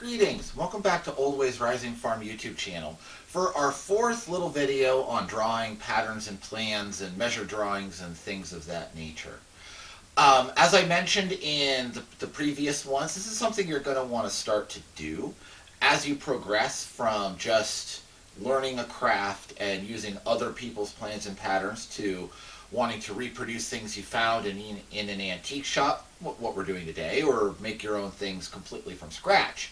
Greetings! Welcome back to Old Ways Rising Farm YouTube channel for our fourth little video on drawing patterns and plans and measure drawings and things of that nature. As I mentioned in the previous ones, this is something you're going to want to start to do as you progress from just learning a craft and using other people's plans and patterns to wanting to reproduce things you found in an antique shop, what we're doing today, or make your own things completely from scratch.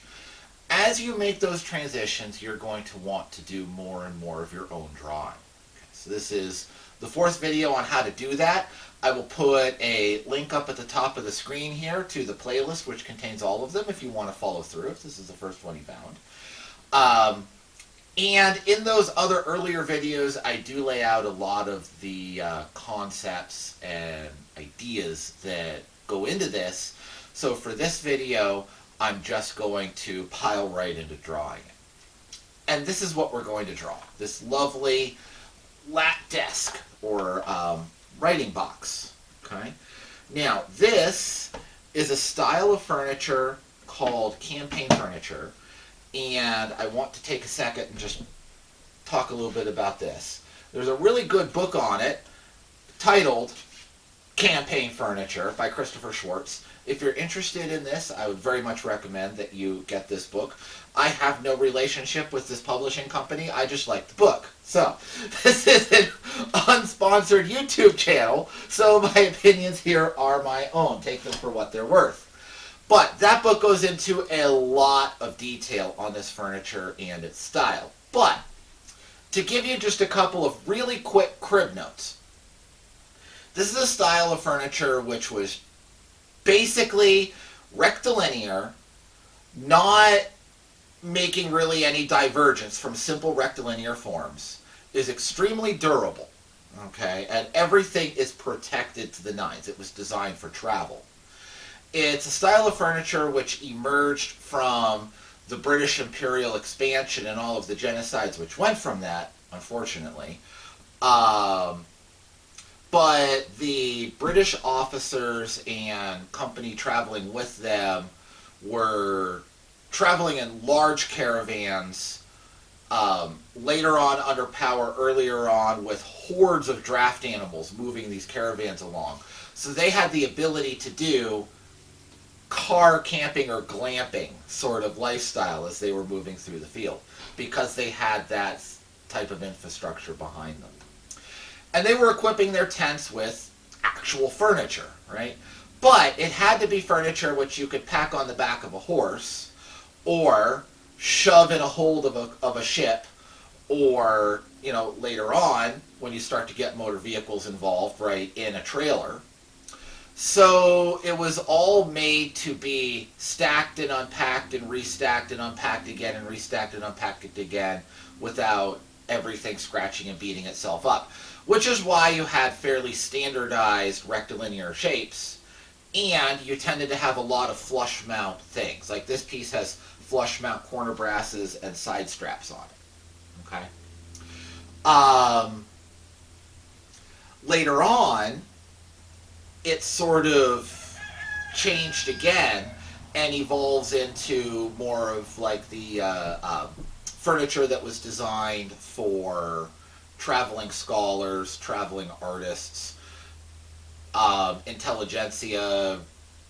As you make those transitions, you're going to want to do more and more of your own drawing. Okay, so this is the fourth video on how to do that. I will put a link up at the top of the screen here to the playlist, which contains all of them if you want to follow through, if this is the first one you found. And in those other earlier videos, I do lay out a lot of the concepts and ideas that go into this. So for this video, I'm just going to pile right into drawing it. And this is what we're going to draw. This lovely lat desk or writing box. Okay. Now this is a style of furniture called campaign furniture. And I want to take a second and just talk a little bit about this. There's a really good book on it titled Campaign Furniture by Christopher Schwartz. If you're interested in this, I would very much recommend that you get this book. I have no relationship with this publishing company. I just like the book. So, this is an unsponsored YouTube channel, so my opinions here are my own. Take them for what they're worth. But that book goes into a lot of detail on this furniture and its style. But to give you just a couple of really quick crib notes, this is a style of furniture which was basically rectilinear, not making really any divergence from simple rectilinear forms, is extremely durable, okay, and everything is protected to the nines. It was designed for travel. It's a style of furniture which emerged from the British imperial expansion and all of the genocides which went from that, unfortunately. But the British officers and company traveling with them were traveling in large caravans, later on under power, earlier on with hordes of draft animals moving these caravans along. So they had the ability to do car camping or glamping sort of lifestyle as they were moving through the field because they had that type of infrastructure behind them. And they were equipping their tents with actual furniture, right? But it had to be furniture which you could pack on the back of a horse or shove in a hold of a ship, or, you know, later on when you start to get motor vehicles involved, right, in a trailer. So it was all made to be stacked and unpacked and restacked and unpacked again and restacked and unpacked again without everything scratching and beating itself up. Which is why you had fairly standardized rectilinear shapes, and you tended to have a lot of flush mount things. Like this piece has flush mount corner brasses and side straps on it. Okay. Later on, it sort of changed again and evolves into more of like the furniture that was designed for traveling scholars, traveling artists, intelligentsia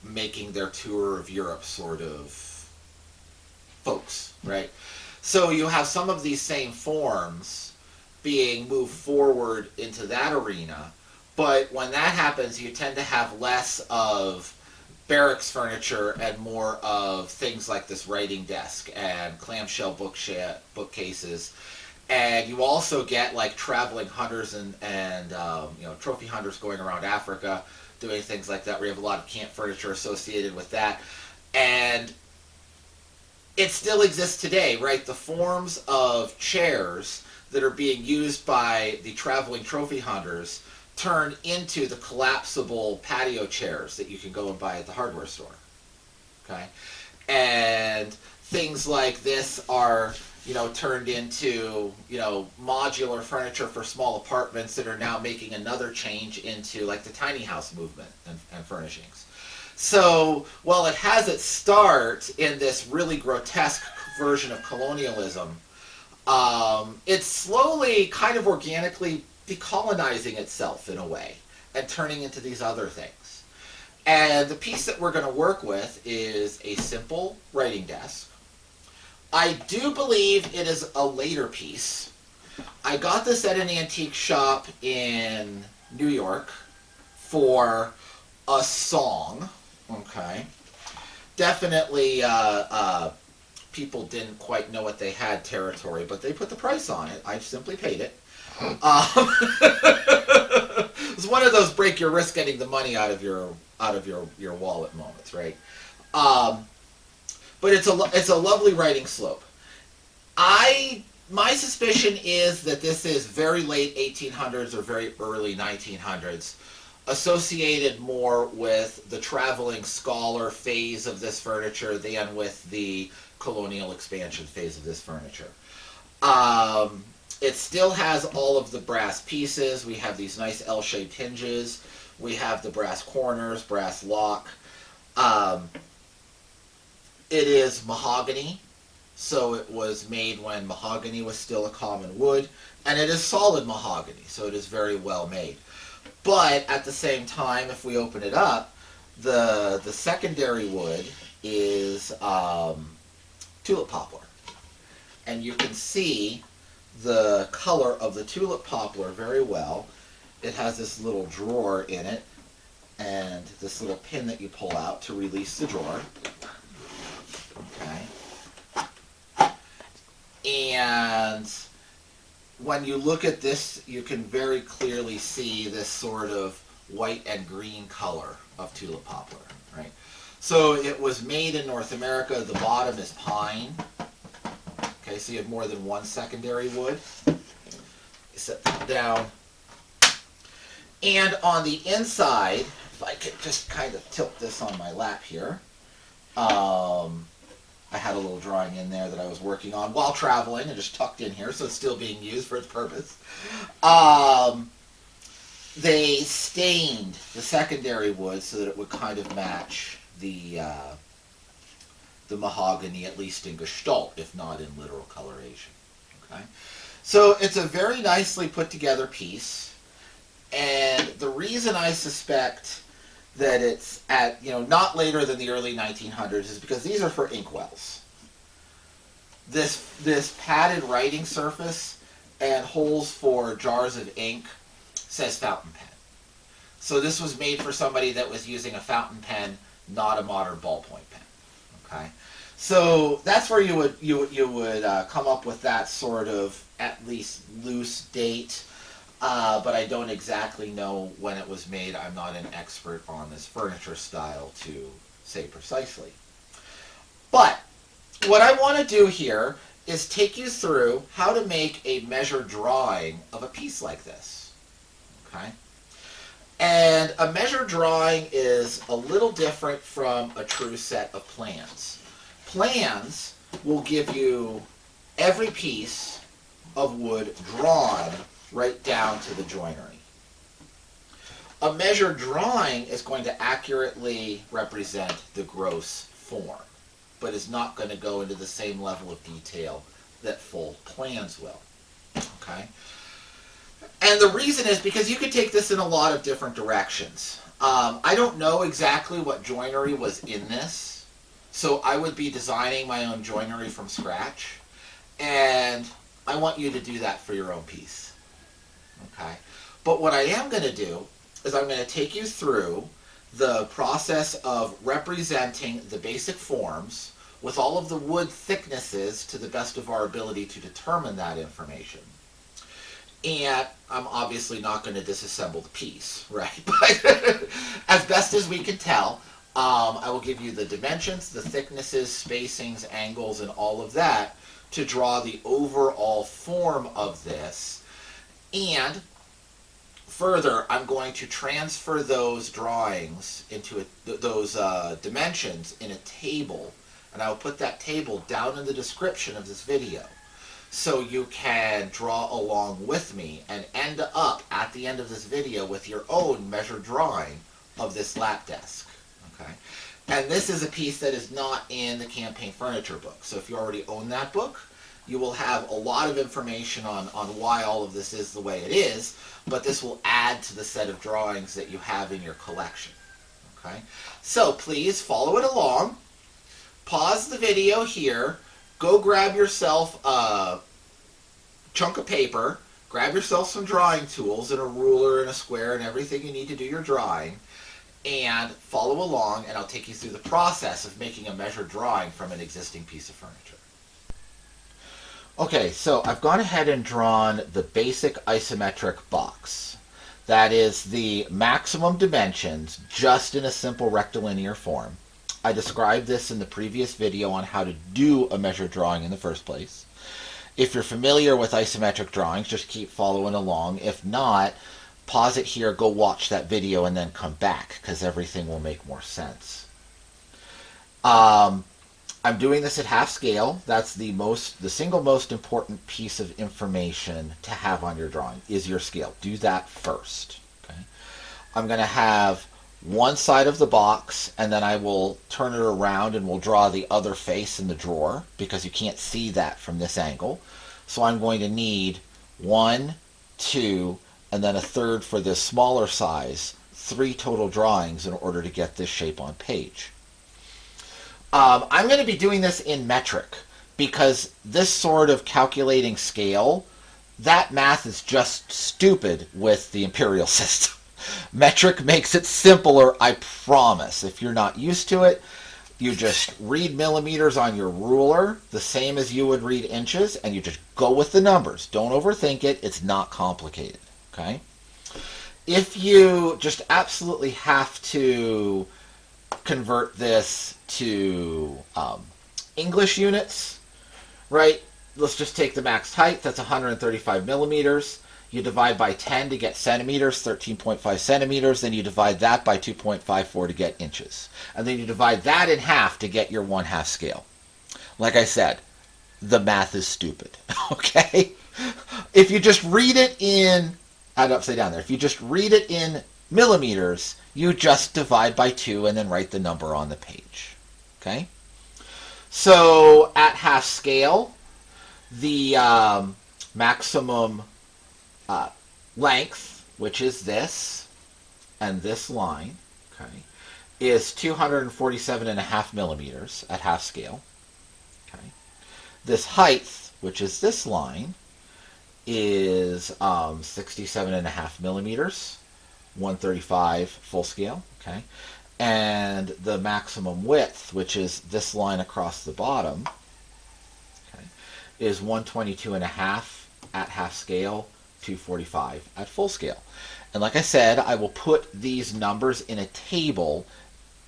making their tour of Europe sort of folks, right? So you have some of these same forms being moved forward into that arena. But when that happens, you tend to have less of barracks furniture and more of things like this writing desk and clamshell bookcases. And you also get like traveling hunters and you know, trophy hunters going around Africa doing things like that, where you have a lot of camp furniture associated with that. And it still exists today, right? The forms of chairs that are being used by the traveling trophy hunters turn into the collapsible patio chairs that you can go and buy at the hardware store. Okay? And things like this are, you know, turned into, you know, modular furniture for small apartments that are now making another change into like the tiny house movement and furnishings. So while it has its start in this really grotesque version of colonialism, it's slowly, kind of organically decolonizing itself in a way and turning into these other things. And the piece that we're going to work with is a simple writing desk. I do believe it is a later piece. I got this at an antique shop in New York for a song. Okay. Definitely people didn't quite know what they had territory, but they put the price on it. I simply paid it. It's one of those break your wrist getting the money out of your wallet moments, right? But it's a lovely writing slope. My suspicion is that this is very late 1800s or very early 1900s, associated more with the traveling scholar phase of this furniture than with the colonial expansion phase of this furniture. It still has all of the brass pieces. We have these nice L-shaped hinges. We have the brass corners, brass lock. It is mahogany, so it was made when mahogany was still a common wood, and it is solid mahogany, so it is very well made. But at the same time, if we open it up, the secondary wood is tulip poplar. And you can see the color of the tulip poplar very well. It has this little drawer in it and this little pin that you pull out to release the drawer. Okay. And when you look at this, you can very clearly see this sort of white and green color of tulip poplar, right? So it was made in North America. The bottom is pine. Okay, so you have more than one secondary wood. You set that down. And on the inside, if I could just kind of tilt this on my lap here, I had a little drawing in there that I was working on while traveling and just tucked in here, so it's still being used for its purpose. They stained the secondary wood so that it would kind of match the mahogany, at least in gestalt, if not in literal coloration. Okay, so it's a very nicely put together piece, and the reason I suspect that it's at, not later than the early 1900s is because these are for inkwells. This padded writing surface and holes for jars of ink says fountain pen. So this was made for somebody that was using a fountain pen, not a modern ballpoint pen. Okay, so that's where you would come up with that sort of at least loose date. But I don't exactly know when it was made. I'm not an expert on this furniture style to say precisely. But what I want to do here is take you through how to make a measured drawing of a piece like this. Okay? And a measured drawing is a little different from a true set of plans. Plans will give you every piece of wood drawn right down to the joinery. A measured drawing is going to accurately represent the gross form, but is not going to go into the same level of detail that full plans will. Okay? And the reason is because you could take this in a lot of different directions. I don't know exactly what joinery was in this, so I would be designing my own joinery from scratch, and I want you to do that for your own piece. Okay, but what I am going to do is I'm going to take you through the process of representing the basic forms with all of the wood thicknesses to the best of our ability to determine that information. And I'm obviously not going to disassemble the piece, right? But as best as we can tell, I will give you the dimensions, the thicknesses, spacings, angles, and all of that to draw the overall form of this. And further, I'm going to transfer those drawings into those dimensions in a table, and I'll put that table down in the description of this video so you can draw along with me and end up at the end of this video with your own measured drawing of this lap desk. Okay? And this is a piece that is not in the campaign furniture book. So if you already own that book, you will have a lot of information on why all of this is the way it is, but this will add to the set of drawings that you have in your collection. Okay? So please follow it along. Pause the video here. Go grab yourself a chunk of paper. Grab yourself some drawing tools and a ruler and a square and everything you need to do your drawing. And follow along, and I'll take you through the process of making a measured drawing from an existing piece of furniture. Okay, so I've gone ahead and drawn the basic isometric box. That is the maximum dimensions, just in a simple rectilinear form. I described this in the previous video on how to do a measured drawing in the first place. If you're familiar with isometric drawings, just keep following along. If not, pause it here, go watch that video, and then come back, because everything will make more sense. I'm doing this at half scale. That's the single most important piece of information to have on your drawing is your scale. Do that first. Okay. I'm going to have one side of the box, and then I will turn it around and we'll draw the other face in the drawer, because you can't see that from this angle. So I'm going to need 1, 2, and then a third for this smaller size, 3 total drawings in order to get this shape on page. I'm going to be doing this in metric, because this sort of calculating scale, that math is just stupid with the imperial system. Metric makes it simpler, I promise. If you're not used to it, you just read millimeters on your ruler, the same as you would read inches, and you just go with the numbers. Don't overthink it. It's not complicated. Okay? If you just absolutely have to convert this to English units, right? Let's just take the max height. That's 135 millimeters. You divide by 10 to get centimeters, 13.5 centimeters. Then you divide that by 2.54 to get inches. And then you divide that in half to get your 1/2 scale. Like I said, the math is stupid, okay? If you just read it in, add upside down there. If you just read it in millimeters, you just divide by 2 and then write the number on the page, okay? So at half scale, the maximum length, which is this, and this line, okay, is 247.5 millimeters at half scale. Okay. This height, which is this line, is 67.5 millimeters, 135 full scale. Okay, and the maximum width, which is this line across the bottom, okay, is 122.5 at half scale, 245 at full scale. And like I said, I will put these numbers in a table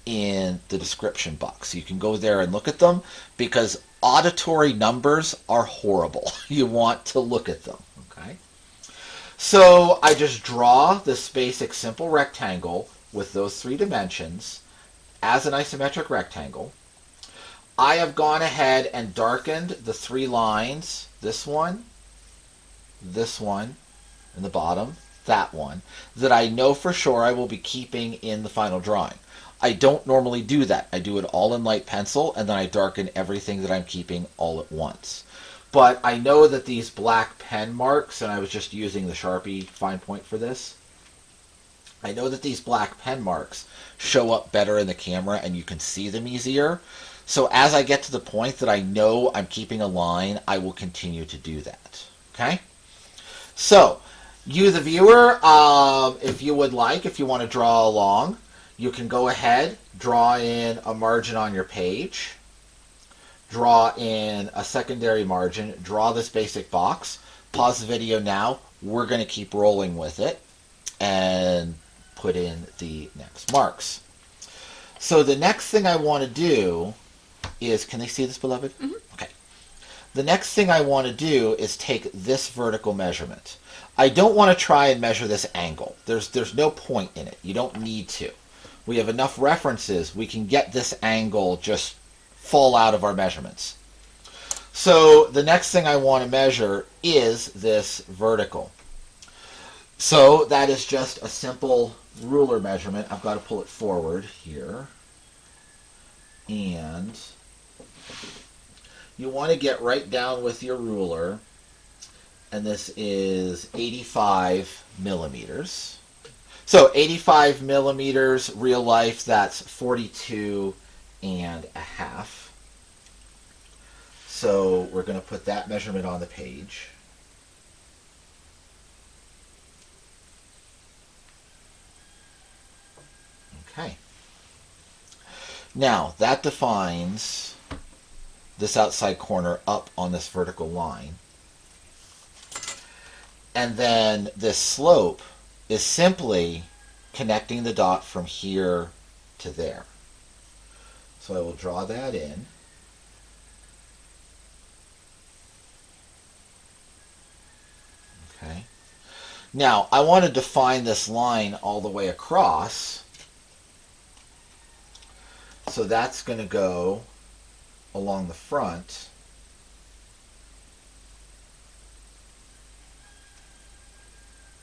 in the description box. So you can go there and look at them, because auditory numbers are horrible. You want to look at them, okay? So I just draw this basic simple rectangle with those 3 dimensions as an isometric rectangle. I have gone ahead and darkened the 3 lines, this one, and the bottom, that one, that I know for sure I will be keeping in the final drawing. I don't normally do that. I do it all in light pencil, and then I darken everything that I'm keeping all at once. But I know that these black pen marks, and I was just using the Sharpie fine point for this, I know that these black pen marks show up better in the camera and you can see them easier. So as I get to the point that I know I'm keeping a line, I will continue to do that. Okay? So, you the viewer, if you would like, if you want to draw along, you can go ahead, draw in a margin on your page, draw in a secondary margin, draw this basic box, pause the video now, we're going to keep rolling with it, and put in the next marks. So the next thing I want to do is, can they see this, beloved? Mm-hmm. Okay. The next thing I want to do is take this vertical measurement. I don't want to try and measure this angle. There's no point in it. You don't need to. We have enough references. We can get this angle just fall out of our measurements. So the next thing I want to measure is this vertical. So that is just a simple ruler measurement. I've got to pull it forward here. And you want to get right down with your ruler, and this is 85 millimeters. So 85 millimeters, real life, that's 42 and a half. So we're going to put that measurement on the page. Okay. Now, that defines this outside corner up on this vertical line. And then this slope is simply connecting the dot from here to there. So I will draw that in. Okay. Now, I want to define this line all the way across. So that's going to go along the front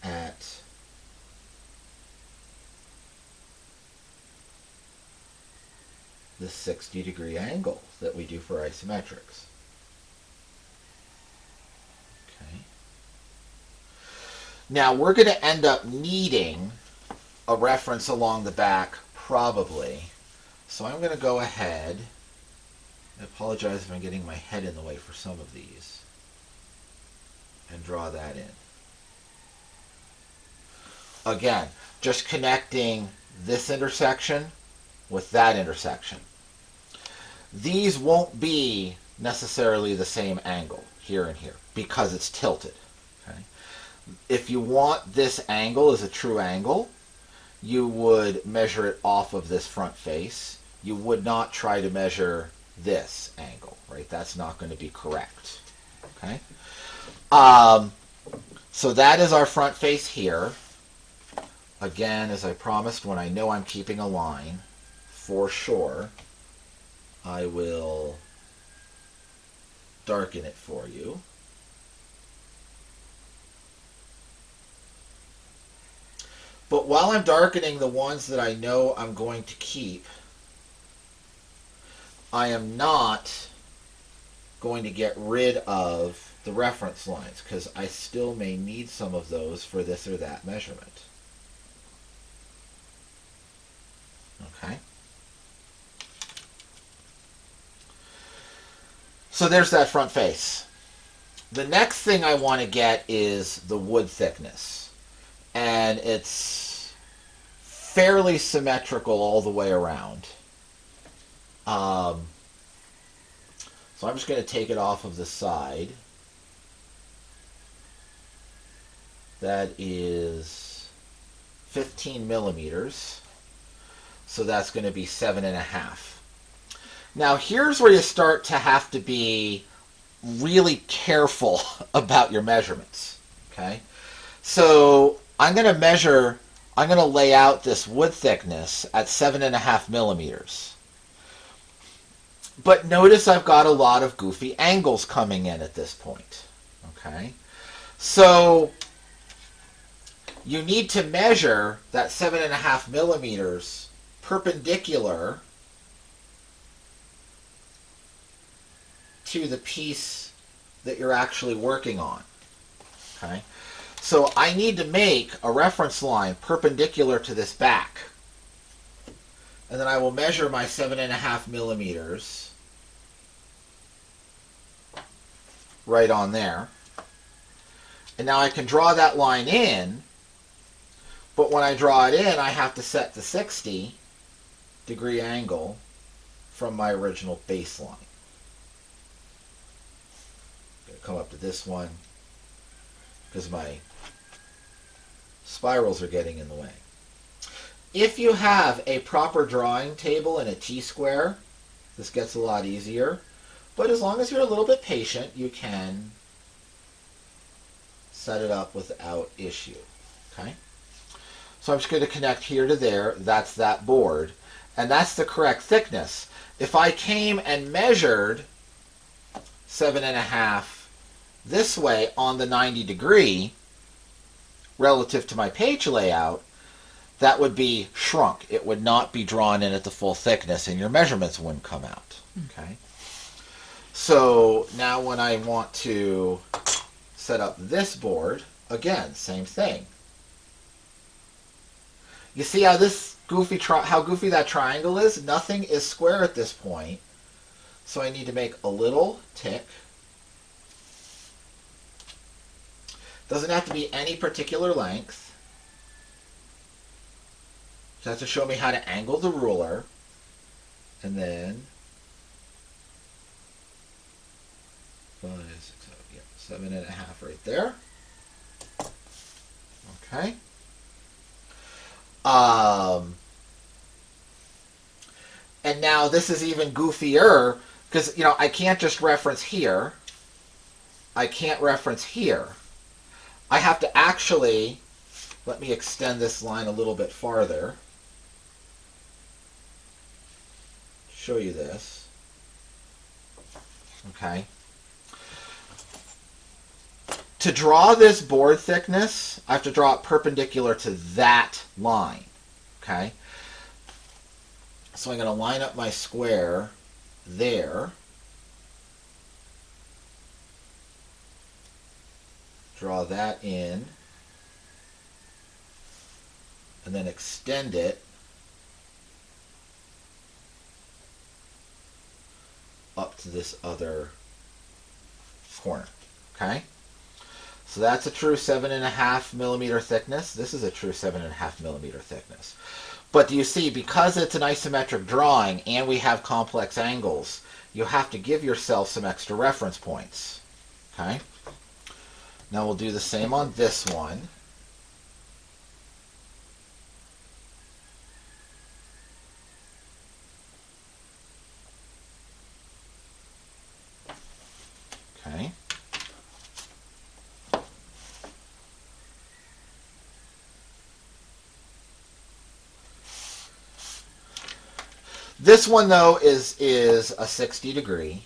at the 60-degree angle that we do for isometrics. Okay. Now we're going to end up needing a reference along the back, probably. So I'm going to go ahead. I apologize if I'm getting my head in the way for some of these. And draw that in. Again, just connecting this intersection with that intersection. These won't be necessarily the same angle here and here because it's tilted. Okay? If you want this angle as a true angle, you would measure it off of this front face. You would not try to measure this angle, right? That's not going to be correct. Okay? So that is our front face here. Again, as I promised, when I know I'm keeping a line, for sure, I will darken it for you. But while I'm darkening the ones that I know I'm going to keep, I am not going to get rid of the reference lines because I still may need some of those for this or that measurement. Okay. So there's that front face. The next thing I want to get is the wood thickness. And it's fairly symmetrical all the way around. So I'm just going to take it off of the side. That is 15 millimeters. So that's going to be 7.5. Now here's where you start to have to be really careful about your measurements. Okay? So I'm going to lay out this wood thickness at 7.5 millimeters. But notice I've got a lot of goofy angles coming in at this point. Okay? So you need to measure that 7.5 millimeters perpendicular to the piece that you're actually working on. Okay? So I need to make a reference line perpendicular to this back. And then I will measure my 7.5 millimeters right on there. And now I can draw that line in, but when I draw it in, I have to set the 60-degree angle from my original baseline. I'm going to come up to this one because my spirals are getting in the way. If you have a proper drawing table and a T-square, this gets a lot easier. But as long as you're a little bit patient, you can set it up without issue. Okay? So I'm just going to connect here to there. That's that board. And that's the correct thickness. If I came and measured 7.5 this way on the 90 degree relative to my page layout, that would be shrunk. It would not be drawn in at the full thickness, and your measurements wouldn't come out. Okay. So now when I want to set up this board, again, same thing. You see how this how goofy that triangle is? Nothing is square at this point. So I need to make a little tick. Doesn't have to be any particular length. Just have to show me how to angle the ruler. And then 5, 6, 7, yeah, 7.5 right there. Okay. And now this is even goofier because, you know, I can't just reference here. I can't reference here. I have to actually, let me extend this line a little bit farther. Show you this. Okay. To draw this board thickness, I have to draw it perpendicular to that line. Okay. So I'm going to line up my square there. Draw that in. And then extend it up to this other corner. Okay? So that's a true 7.5 millimeter thickness. This is a true 7.5 millimeter thickness. But do you see, because it's an isometric drawing and we have complex angles, you have to give yourself some extra reference points. Okay? Now we'll do the same on this one. Okay. This one, though, is a 60 degree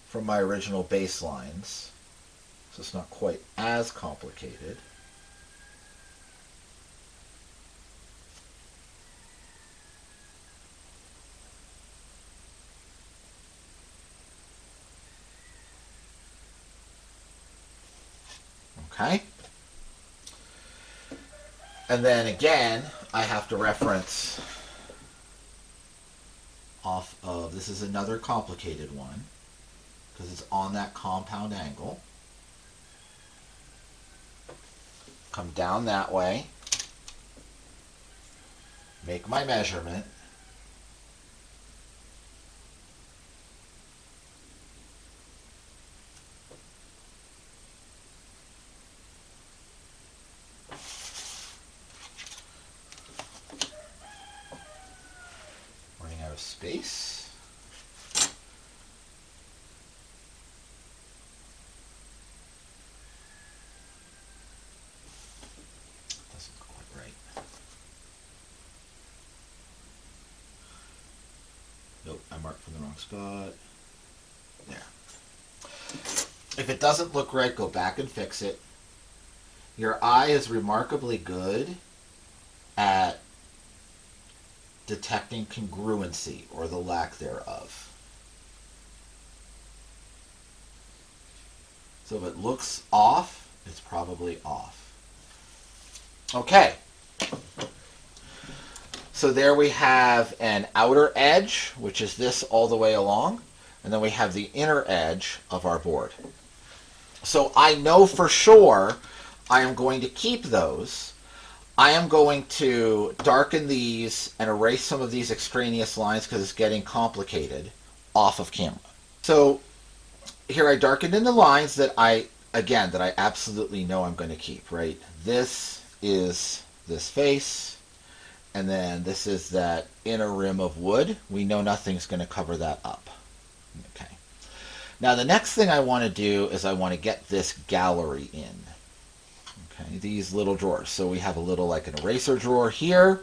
from my original baselines, so it's not quite as complicated. Okay. And then again, I have to reference off of, this is another complicated one because it's on that compound angle. Come down that way, make my measurement, running out of space. Doesn't go quite right. Nope, I marked from the wrong spot. There. If it doesn't look right, go back and fix it. Your eye is remarkably good at detecting congruency or the lack thereof. So if it looks off, it's probably off. Okay. So there we have an outer edge, which is this all the way along, and then we have the inner edge of our board. So I know for sure I am going to keep those. I am going to darken these and erase some of these extraneous lines because it's getting complicated off of camera. So here I darkened in the lines that I absolutely know I'm going to keep, right? This is this face, and then this is that inner rim of wood. We know nothing's going to cover that up. Okay. Now the next thing I want to do is I want to get this gallery in. Okay, these little drawers. So we have a little like an eraser drawer here.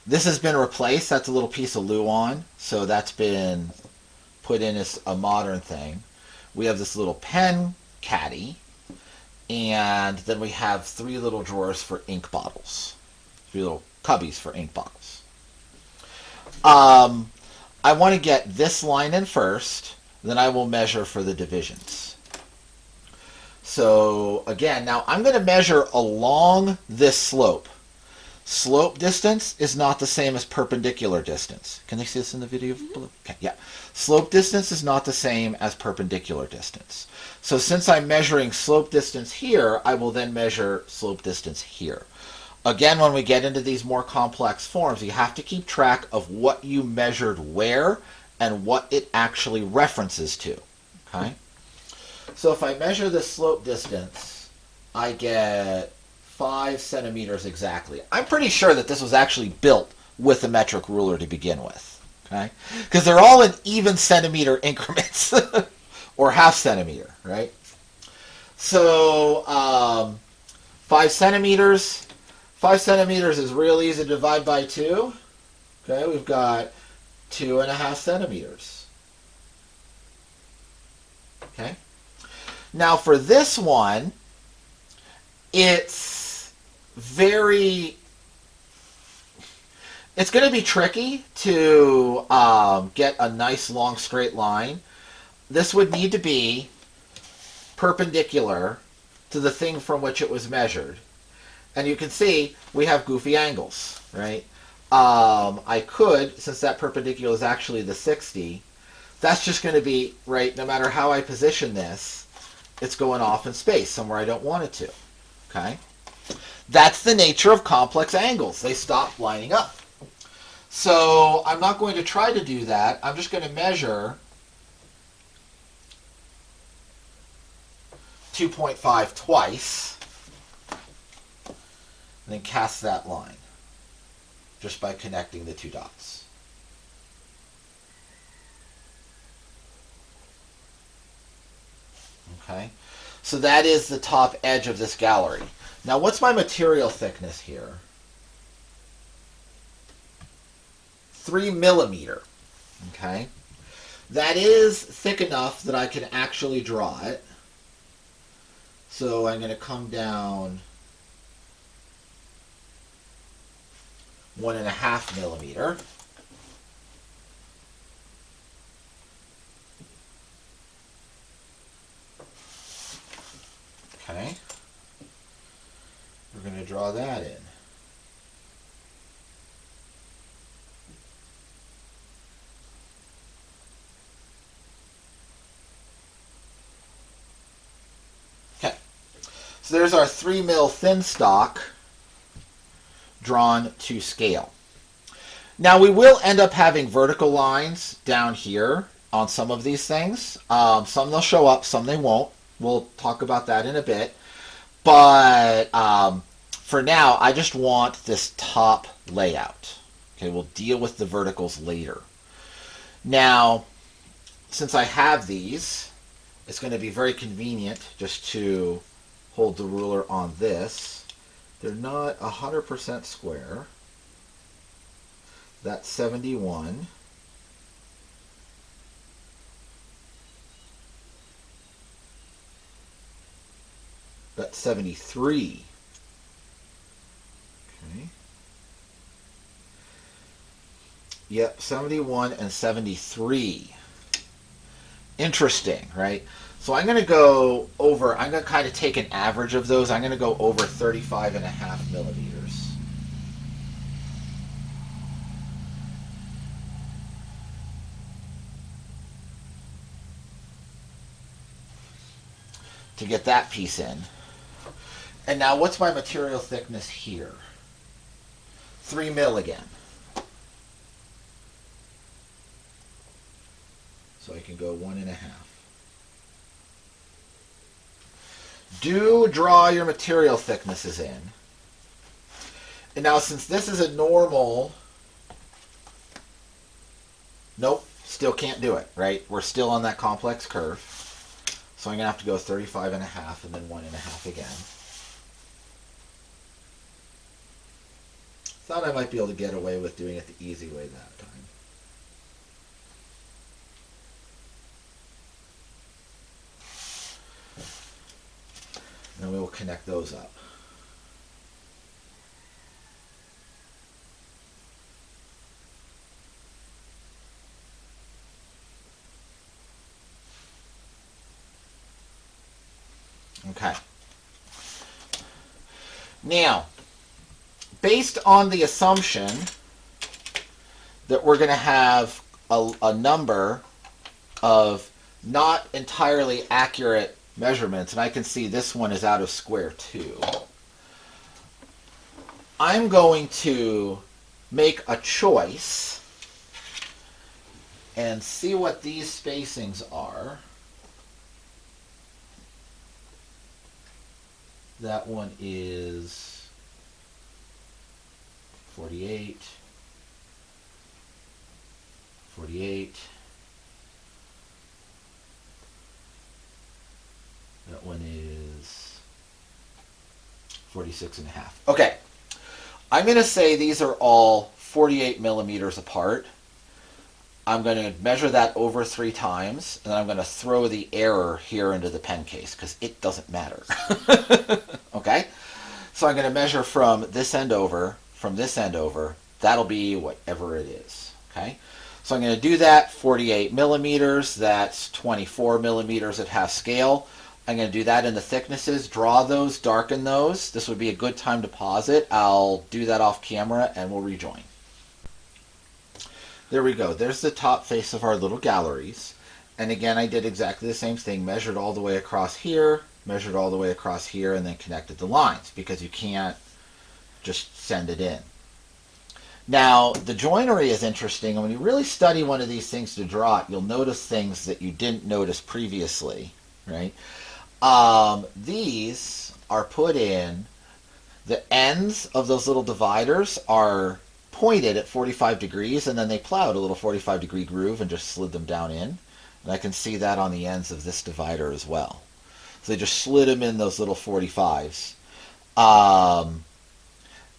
This has been replaced. That's a little piece of Luan. So that's been put in as a modern thing. We have this little pen caddy. And then we have 3 little drawers for ink bottles. 3 little cubbies for ink bottles. I want to get this line in first, then I will measure for the divisions. So again, now I'm going to measure along this slope. Slope distance is not the same as perpendicular distance. Can they see this in the video? Okay, yeah. Slope distance is not the same as perpendicular distance. So since I'm measuring slope distance here, I will then measure slope distance here. Again, when we get into these more complex forms, you have to keep track of what you measured where and what it actually references to. Okay? So if I measure the slope distance, I get 5 centimeters exactly. I'm pretty sure that this was actually built with a metric ruler to begin with. Okay? Because they're all in even centimeter increments. Or half centimeter, right? So 5 centimeters. 5 centimeters is real easy to divide by 2. Okay, we've got 2.5 centimeters. Okay. Now for this one, it's going to be tricky to get a nice long straight line. This would need to be perpendicular to the thing from which it was measured. And you can see we have goofy angles, right? I could, since that perpendicular is actually the 60, that's just going to be, right, no matter how I position this, it's going off in space somewhere I don't want it to, okay? That's the nature of complex angles. They stop lining up. So I'm not going to try to do that. I'm just going to measure 2.5 twice. And then cast that line just by connecting the 2 dots. Okay, so that is the top edge of this gallery. Now what's my material thickness here? 3 millimeter. Okay, that is thick enough that I can actually draw it. So I'm going to come down 1.5 millimeter. Okay. We're going to draw that in. Okay. So there's our 3 mil thin stock drawn to scale. Now we will end up having vertical lines down here on some of these things. Some they'll show up, some they won't. We'll talk about that in a bit. But for now, I just want this top layout. Okay, we'll deal with the verticals later. Now, since I have these, it's going to be very convenient just to hold the ruler on this. They're not 100% square. That's 71. That's 73. Okay. Yep, 71 and 73. Interesting, right? So I'm going to go over, I'm going to kind of take an average of those. I'm going to go over 35.5 millimeters. To get that piece in. And now what's my material thickness here? 3 mil again. So I can go 1.5. Do draw your material thicknesses in. And now since this is a normal, nope, still can't do it, right? We're still on that complex curve. So I'm going to have to go 35.5 and then 1.5 again. Thought I might be able to get away with doing it the easy way that time. And we will connect those up. Okay. Now, based on the assumption that we're going to have a number of not entirely accurate measurements, and I can see this one is out of square 2, I'm going to make a choice and see what these spacings are. That one is 48, 48. That one is 46 and a half. Okay. I'm going to say these are all 48 millimeters apart. I'm going to measure that over 3 times, and then I'm going to throw the error here into the pen case, because it doesn't matter. Okay? So I'm going to measure from this end over, from this end over. That'll be whatever it is. Okay? So I'm going to do that, 48 millimeters. That's 24 millimeters at half scale. I'm going to do that in the thicknesses, draw those, darken those. This would be a good time to pause it. I'll do that off camera and we'll rejoin. There we go. There's the top face of our little galleries. And again, I did exactly the same thing. Measured all the way across here, measured all the way across here, and then connected the lines, because you can't just send it in. Now, the joinery is interesting. And when you really study one of these things to draw it, you'll notice things that you didn't notice previously, right? These are put in, the ends of those little dividers are pointed at 45 degrees, and then they plowed a little 45-degree groove and just slid them down in. And I can see that on the ends of this divider as well. So they just slid them in those little 45s.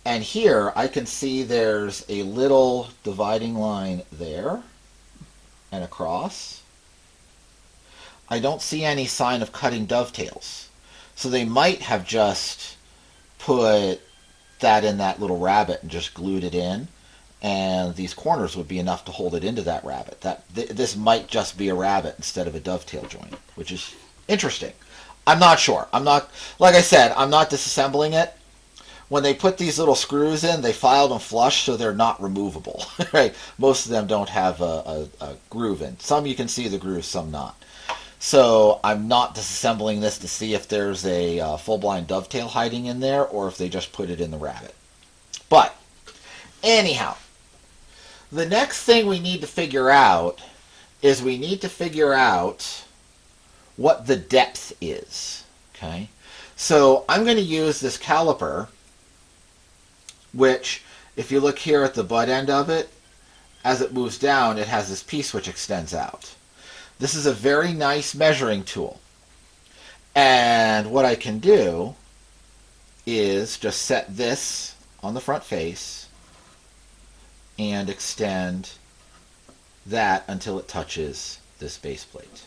And here I can see there's a little dividing line there and across. I don't see any sign of cutting dovetails. So they might have just put that in that little rabbet and just glued it in, and these corners would be enough to hold it into that rabbet. This might just be a rabbet instead of a dovetail joint, which is interesting. I'm not sure. Like I said, I'm not disassembling it. When they put these little screws in, they filed them flush so they're not removable. Right? Most of them don't have a groove in. Some you can see the grooves, some not. So I'm not disassembling this to see if there's a full-blind dovetail hiding in there or if they just put it in the rabbet. But anyhow, the next thing we need to figure out is we need to figure out what the depth is. Okay, so I'm going to use this caliper, which, if you look here at the butt end of it, as it moves down, it has this piece which extends out. This is a very nice measuring tool. And what I can do is just set this on the front face and extend that until it touches this base plate.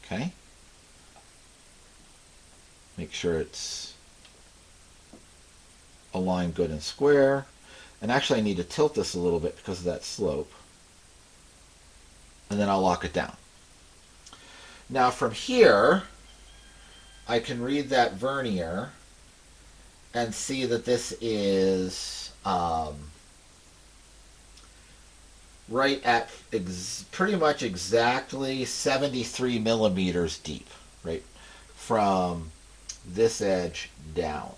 Okay? Make sure it's aligned good and square. And actually I need to tilt this a little bit because of that slope. And then I'll lock it down. Now from here, I can read that vernier and see that this is right at pretty much exactly 73 millimeters deep, right, from this edge down.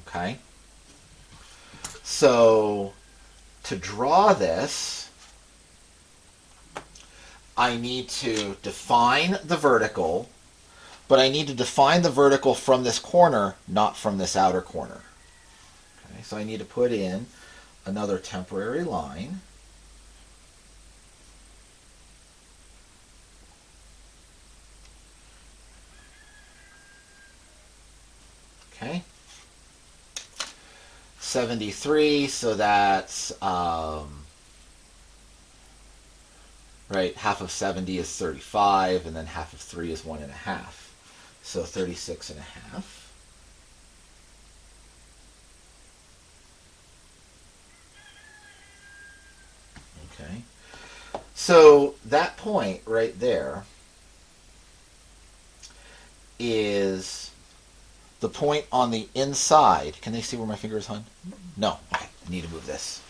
Okay? So to draw this, I need to define the vertical, but I need to define the vertical from this corner, not from this outer corner. Okay, so I need to put in another temporary line. Okay. 73, so that's right, half of 70 is 35, and then half of 3 is 1.5. So 36.5. Okay. So that point right there is the point on the inside. Can they see where my finger is, hon? No. Okay, I need to move this.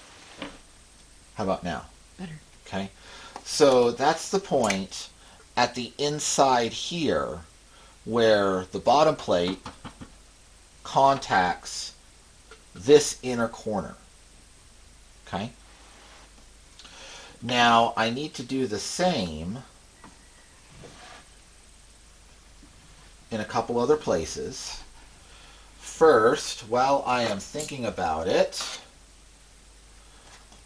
How about now? Better. Okay. So that's the point at the inside here where the bottom plate contacts this inner corner. Okay. Now I need to do the same in a couple other places. First, while I am thinking about it,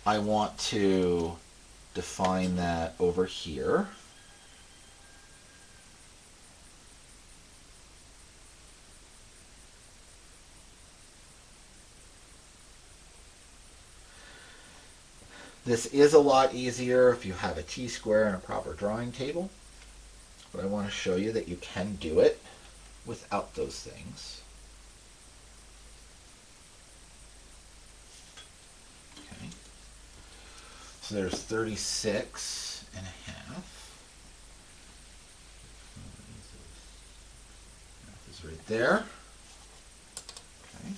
I want to define that over here. This is a lot easier if you have a T-square and a proper drawing table, but I want to show you that you can do it without those things. Okay. So there's 36 and a half. That is right there. Okay.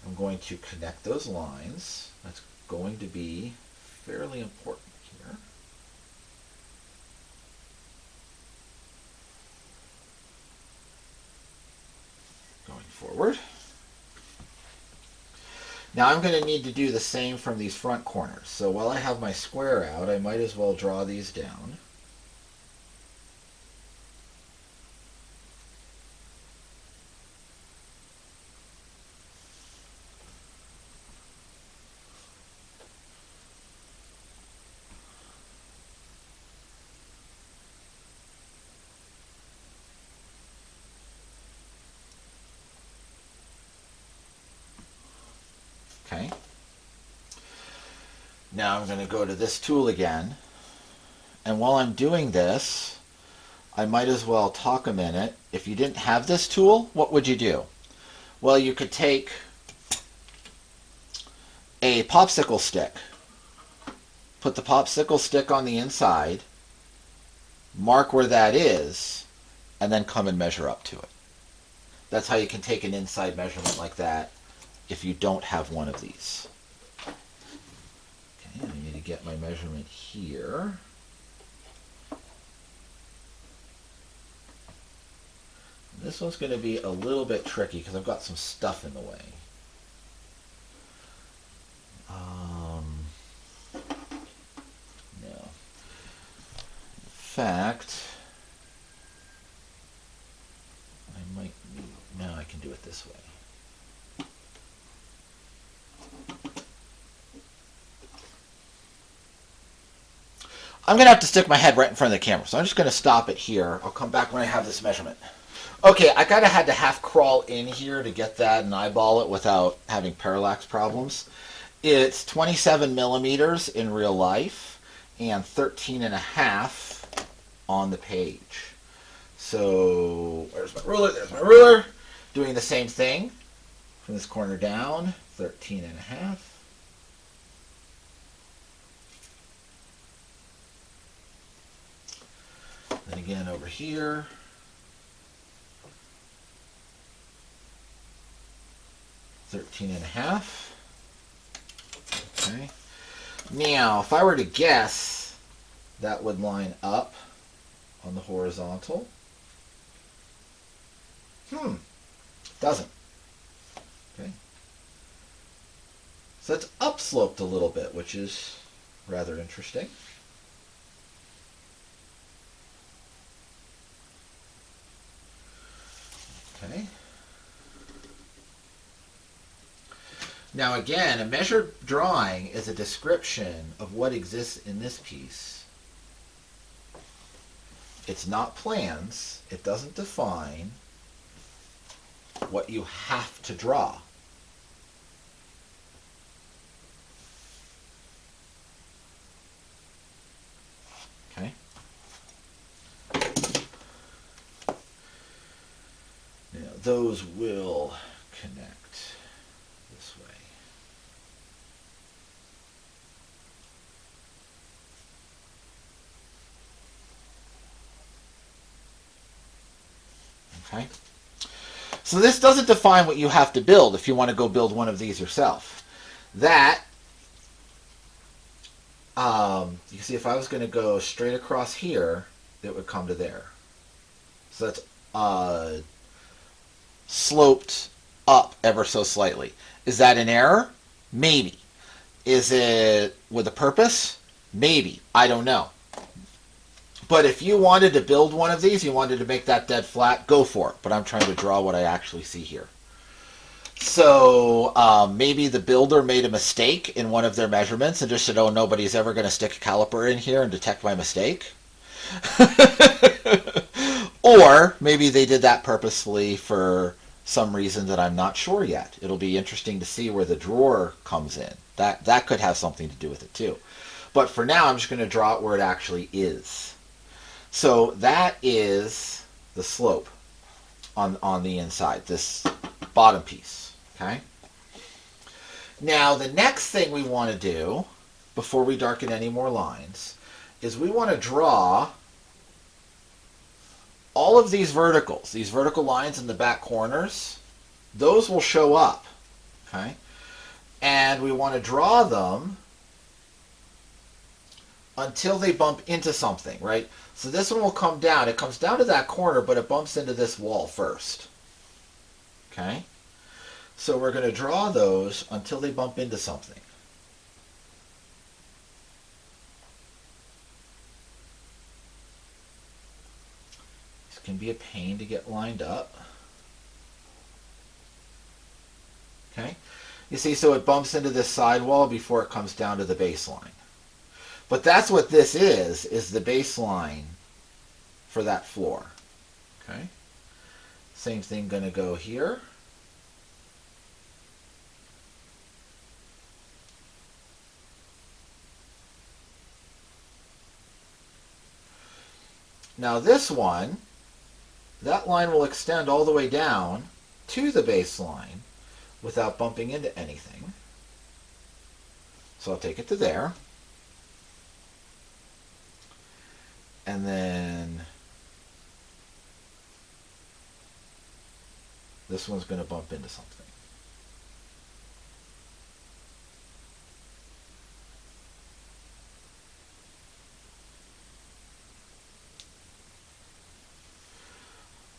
I'm going to connect those lines. That's going to be fairly important here. Going forward. Now I'm going to need to do the same from these front corners. So while I have my square out, I might as well draw these down. Okay. Now I'm going to go to this tool again. And while I'm doing this, I might as well talk a minute. If you didn't have this tool, what would you do? Well, you could take a popsicle stick, put the popsicle stick on the inside, mark where that is, and then come and measure up to it. That's how you can take an inside measurement like that if you don't have one of these. Okay, I need to get my measurement here. This one's going to be a little bit tricky because I've got some stuff in the way. No. In fact, I might need, no, I can do it this way. I'm going to have to stick my head right in front of the camera, so I'm just going to stop it here. I'll come back when I have this measurement. Okay, I kind of had to half crawl in here to get that and eyeball it without having parallax problems. It's 27 millimeters in real life and 13 and a half on the page. So, where's my ruler? There's my ruler. Doing the same thing from this corner down, 13 and a half. Then again over here. $13 and a half. Okay. Now, if I were to guess, that would line up on the horizontal. Doesn't. Okay. So it's upsloped a little bit, which is rather interesting. Okay. Now again, a measured drawing is a description of what exists in this piece. It's not plans. It doesn't define what you have to draw. Okay. Now those will connect this way. Okay. So this doesn't define what you have to build if you want to go build one of these yourself. That, you can see if I was going to go straight across here, it would come to there. So that's sloped up ever so slightly. Is that an error? Maybe. Is it with a purpose? Maybe. I don't know. But if you wanted to build one of these, you wanted to make that dead flat, go for it. But I'm trying to draw what I actually see here. So maybe the builder made a mistake in one of their measurements and just said, oh, nobody's ever going to stick a caliper in here and detect my mistake. Or maybe they did that purposefully for some reason that I'm not sure yet. It'll be interesting to see where the drawer comes in. That could have something to do with it too. But for now, I'm just going to draw it where it actually is. So that is the slope on the inside, this bottom piece. Okay. Now the next thing we want to do before we darken any more lines is we want to draw all of these verticals, these vertical lines in the back corners. Those will show up. Okay. And we want to draw them until they bump into something, right? So this one will come down. It comes down to that corner, but it bumps into this wall first. Okay? So we're going to draw those until they bump into something. This can be a pain to get lined up. Okay? You see, so it bumps into this sidewall before it comes down to the baseline. But that's what this is the baseline for that floor. Okay? Same thing going to go here. Now this one, that line will extend all the way down to the baseline without bumping into anything. So I'll take it to there. And then this one's going to bump into something.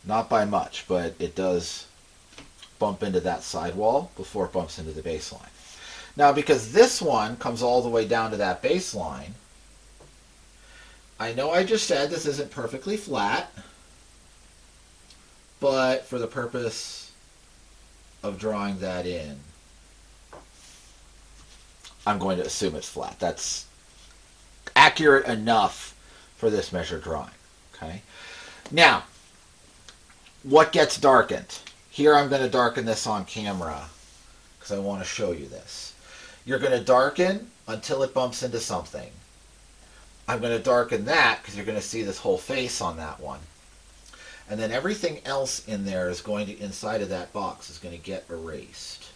Not by much, but it does bump into that sidewall before it bumps into the baseline. Now, because this one comes all the way down to that baseline, I know I just said this isn't perfectly flat, but for the purpose of drawing that in, I'm going to assume it's flat. That's accurate enough for this measure drawing. Okay. Now, what gets darkened? Here I'm going to darken this on camera because I want to show you this. You're going to darken until it bumps into something. I'm going to darken that because you're going to see this whole face on that one. And then everything else in there is going to, inside of that box, is going to get erased.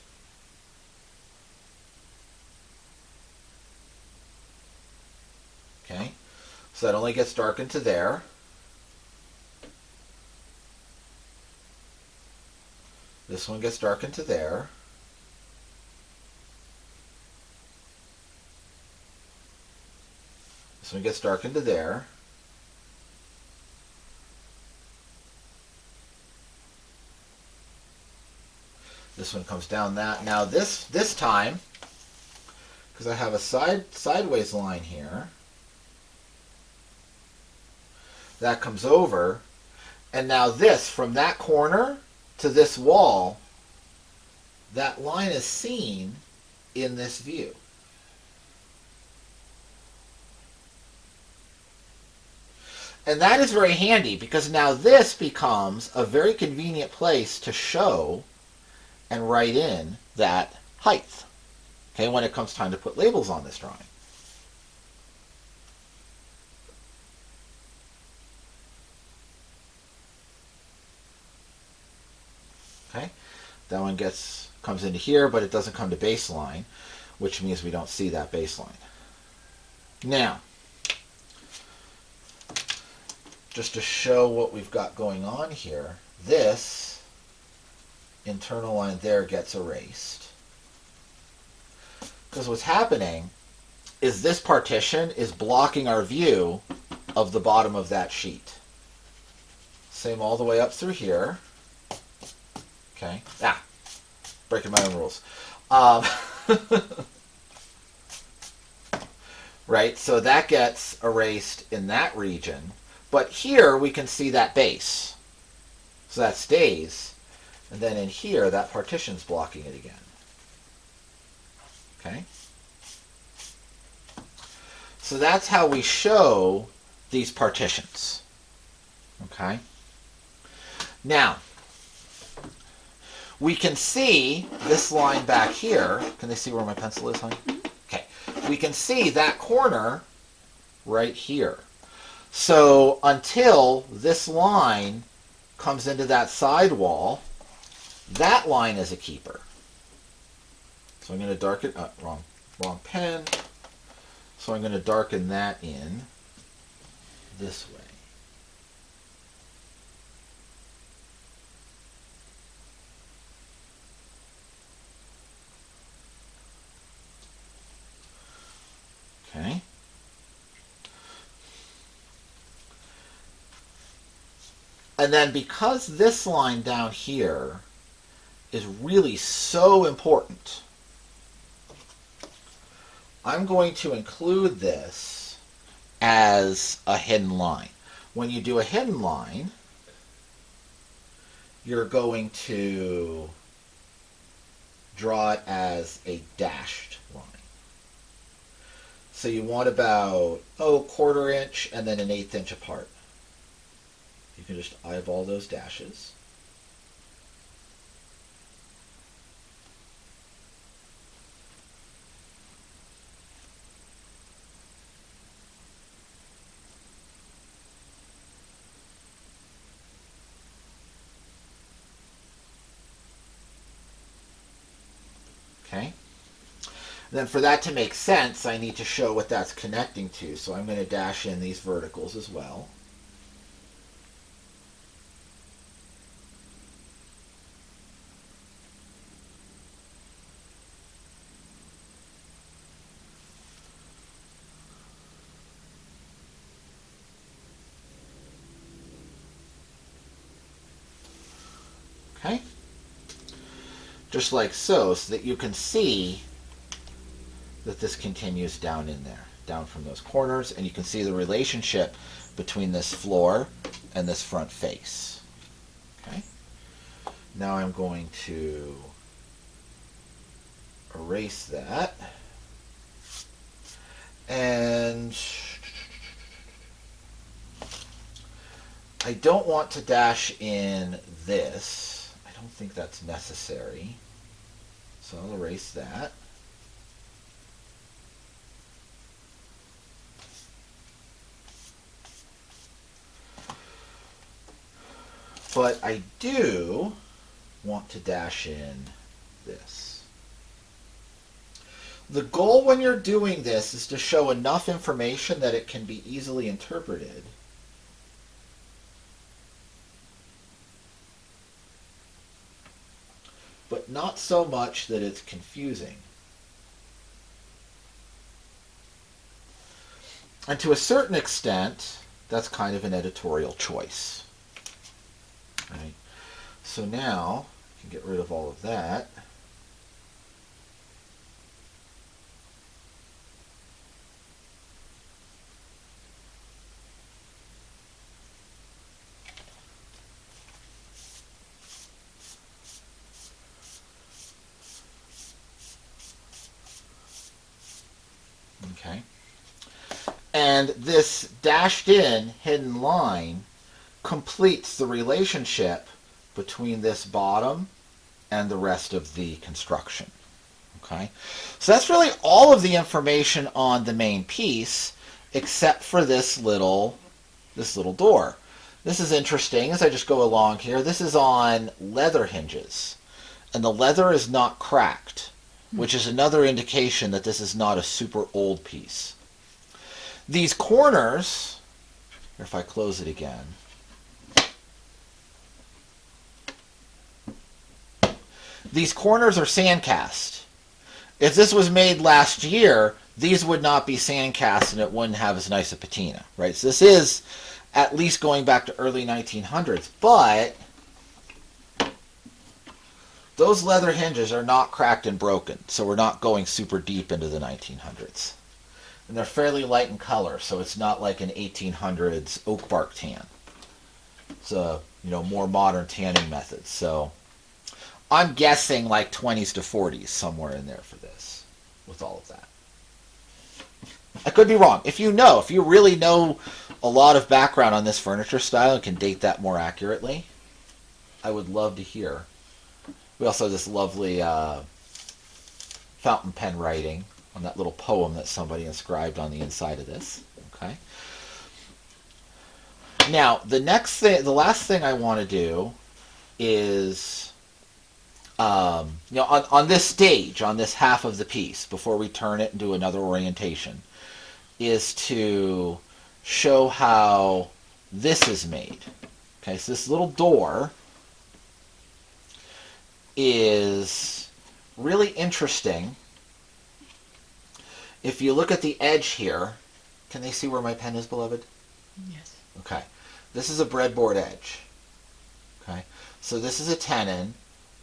Okay? So that only gets darkened to there. This one gets darkened to there. This one gets darkened to there. This one comes down that. Now this time, because I have a sideways line here, that comes over, and now this, from that corner to this wall, that line is seen in this view. And that is very handy because now this becomes a very convenient place to show and write in that height. Okay, when it comes time to put labels on this drawing. Okay, that one comes into here, but it doesn't come to baseline, which means we don't see that baseline. Now, just to show what we've got going on here, this internal line there gets erased. Because what's happening is this partition is blocking our view of the bottom of that sheet. Same all the way up through here. Okay. Breaking my own rules. Right, so that gets erased in that region. But here we can see that base. So that stays. And then in here, that partition's blocking it again. Okay? So that's how we show these partitions. Okay? Now, we can see this line back here. Can they see where my pencil is, honey? Okay. We can see that corner right here. So until this line comes into that side wall, that line is a keeper. So I'm going to darken, wrong pen. So I'm going to darken that in this way. Okay. And then because this line down here is really so important, I'm going to include this as a hidden line. When you do a hidden line, you're going to draw it as a dashed line. So you want about, 1/4 inch and then 1/8 inch apart. You can just eyeball those dashes. Okay. And then for that to make sense, I need to show what that's connecting to. So I'm going to dash in these verticals as well. Okay? Just like so that you can see that this continues down in there, down from those corners, and you can see the relationship between this floor and this front face. Okay? Now I'm going to erase that. And I don't want to dash in this. I don't think that's necessary. So I'll erase that. But I do want to dash in this. The goal when you're doing this is to show enough information that it can be easily interpreted. But not so much that it's confusing. And to a certain extent, that's kind of an editorial choice. Right? So now, I can get rid of all of that. Okay. And this dashed in hidden line completes the relationship between this bottom and the rest of the construction. Okay? So that's really all of the information on the main piece except for this little door. This is interesting as I just go along here. This is on leather hinges. And the leather is not cracked, which is another indication that this is not a super old piece. These corners, if I close it again, These corners are sandcast. If this was made last year, these would not be sandcast and it wouldn't have as nice a patina, right? So this is at least going back to early 1900s, but those leather hinges are not cracked and broken, so we're not going super deep into the 1900s. And they're fairly light in color, so it's not like an 1800s oak bark tan. It's a, more modern tanning method. So I'm guessing like 20s to 40s, somewhere in there for this, with all of that. I could be wrong. If you really know a lot of background on this furniture style and can date that more accurately, I would love to hear. We also have this lovely fountain pen writing on that little poem that somebody inscribed on the inside of this. Okay. Now, the last thing I want to do is, on this stage, on this half of the piece, before we turn it into another orientation, is to show how this is made. Okay, so this little door is really interesting. If you look at the edge here, can they see where my pen is, beloved? Yes. Okay. This is a breadboard edge. Okay. So this is a tenon.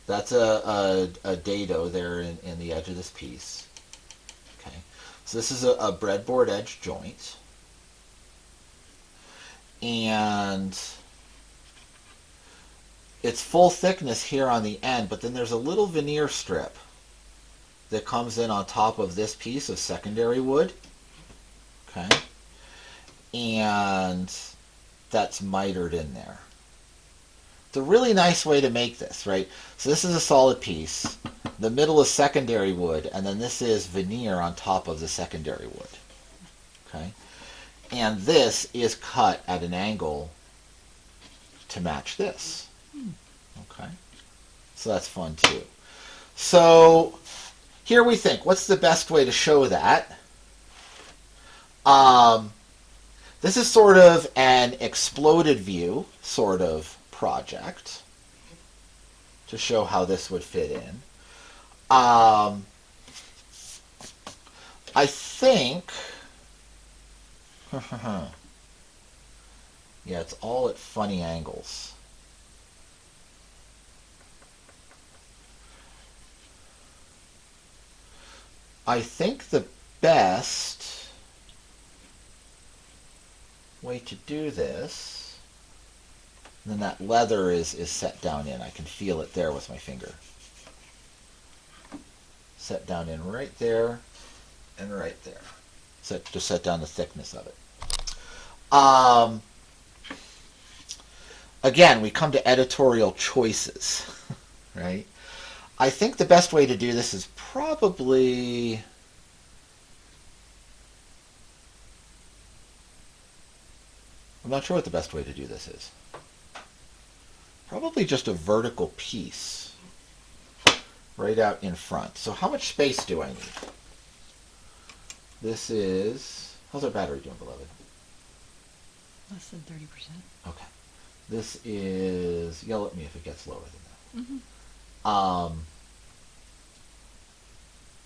That's a dado there in the edge of this piece. Okay. So this is a breadboard edge joint. And it's full thickness here on the end, but then there's a little veneer strip that comes in on top of this piece of secondary wood. Okay. And that's mitered in there. It's a really nice way to make this, right? So this is a solid piece. The middle is secondary wood, and then this is veneer on top of the secondary wood. Okay. And this is cut at an angle to match this. Okay. So that's fun too. So here we think, what's the best way to show that? This is sort of an exploded view sort of project to show how this would fit in. I think, yeah, it's all at funny angles. I think the best way to do this, and then that leather is set down in. I can feel it there with my finger. Set down in right there and right there. Just set down the thickness of it. Again, we come to editorial choices, right? I think the best way to do this is probably, I'm not sure what the best way to do this is. Probably just a vertical piece right out in front. So how much space do I need? This is, how's our battery doing, beloved? Less than 30%. Okay. This is, yell at me if it gets lower than that. Mm-hmm.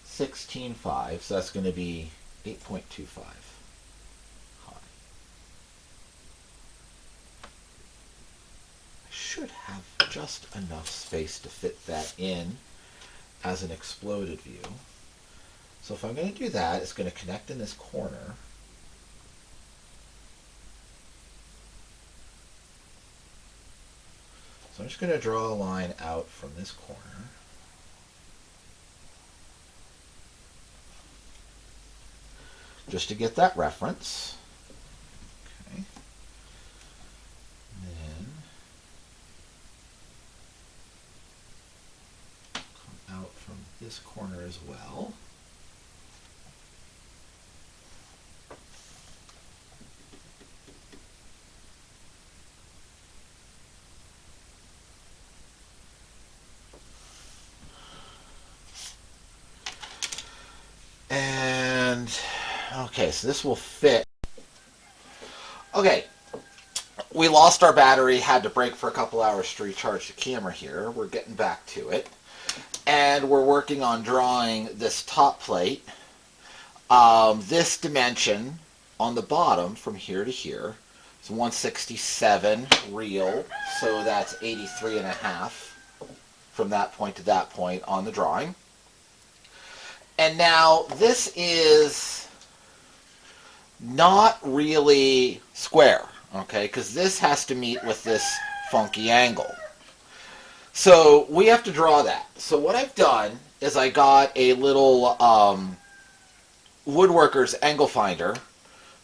16.5, so that's going to be 8.25 high. I should have just enough space to fit that in as an exploded view. So if I'm going to do that, it's going to connect in this corner. So I'm just going to draw a line out from this corner. Just to get that reference. Okay. And then come out from this corner as well. And okay, so this will fit. Okay, we lost our battery, had to break for a couple hours to recharge the camera here. We're getting back to it. and we're working on drawing this top plate. This dimension on the bottom from here to here is 167 real, so that's 83 and a half from that point to that point on the drawing. And now this is not really square, okay, because this has to meet with this funky angle. So we have to draw that. So what I've done is I got a little woodworker's angle finder,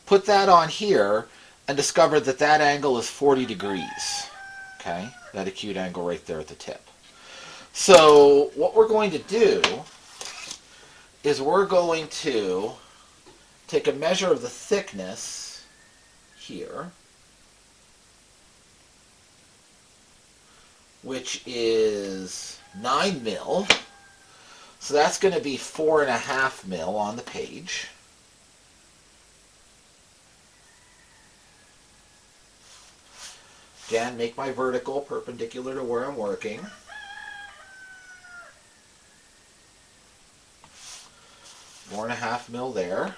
put that on here, and discovered that that angle is 40 degrees. Okay, that acute angle right there at the tip. So what we're going to do is we're going to take a measure of the thickness here, which is 9 mil. So that's going to be 4.5 mil on the page. Again, make my vertical perpendicular to where I'm working. 4.5 mil there.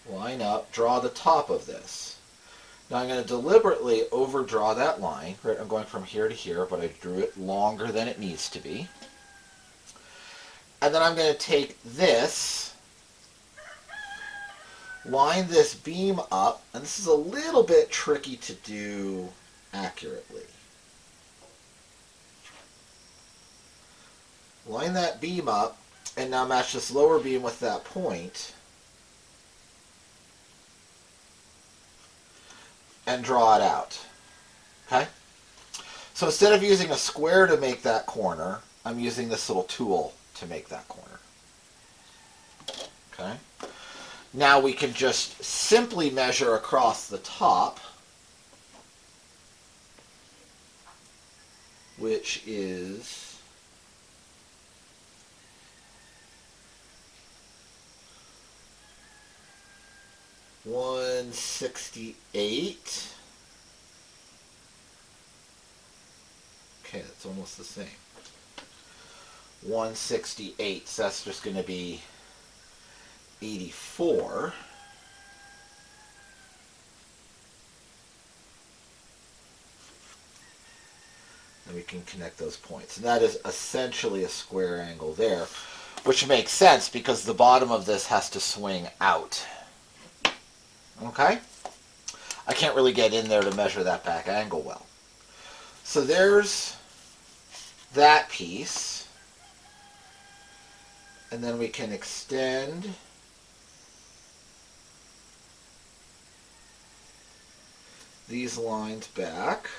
Line up, draw the top of this. Now I'm going to deliberately overdraw that line. Right, I'm going from here to here, but I drew it longer than it needs to be. And then I'm going to take this, line this beam up, and this is a little bit tricky to do accurately. Line that beam up, and now match this lower beam with that point, and draw it out. Okay? So instead of using a square to make that corner, I'm using this little tool to make that corner. Okay? Now we can just simply measure across the top, which is 168. Okay, that's almost the same. 168, so that's just going to be 84. And we can connect those points. And that is essentially a square angle there, which makes sense because the bottom of this has to swing out. Okay? I can't really get in there to measure that back angle well. So there's that piece. And then we can extend these lines back.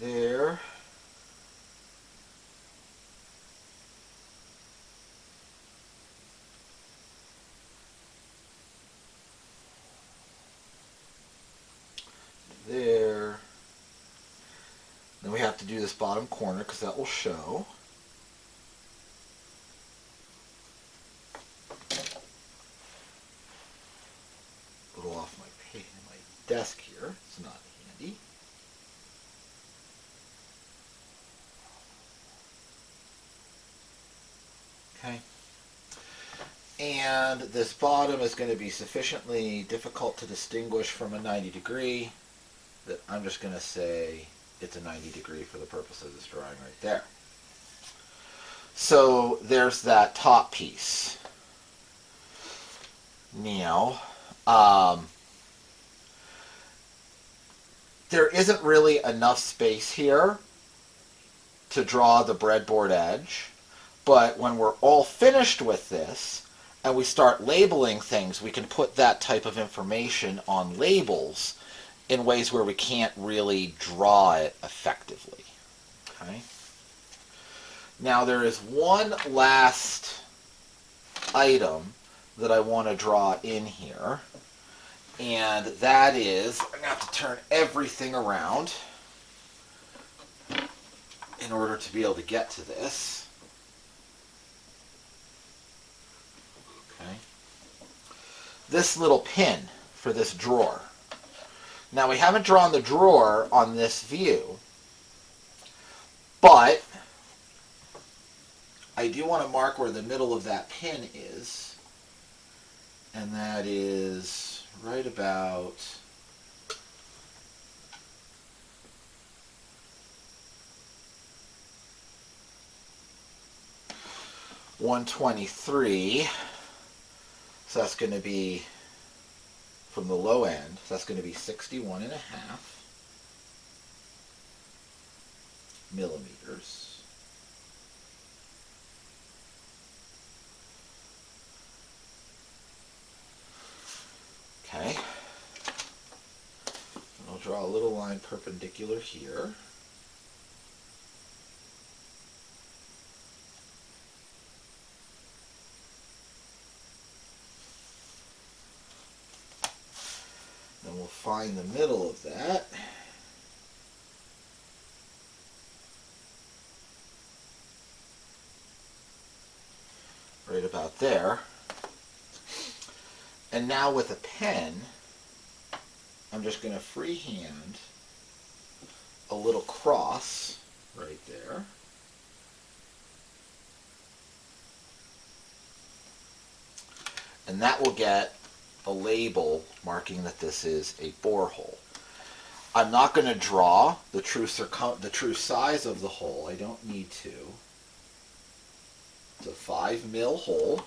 There. There. Then we have to do this bottom corner because that will show. A little off my desk here. It's not handy. Okay. And this bottom is going to be sufficiently difficult to distinguish from a 90 degree that I'm just going to say it's a 90 degree for the purpose of this drawing right there. So there's that top piece. Now, there isn't really enough space here to draw the breadboard edge. But when we're all finished with this and we start labeling things, we can put that type of information on labels in ways where we can't really draw it effectively. Okay? Now there is one last item that I want to draw in here, and that is, I'm going to have to turn everything around in order to be able to get to this. this little pin for this drawer. Now we haven't drawn the drawer on this view, but I do want to mark where the middle of that pin is, and that is right about $123. So that's going to be from the low end. So that's going to be 61.5 millimeters. Okay. I'll draw a little line perpendicular here. Then we'll find the middle of that. Right about there. And now with a pen, I'm just going to freehand a little cross right there. And that will get a label marking that this is a borehole. I'm not going to draw the true size of the hole. I don't need to. It's a 5 mil hole.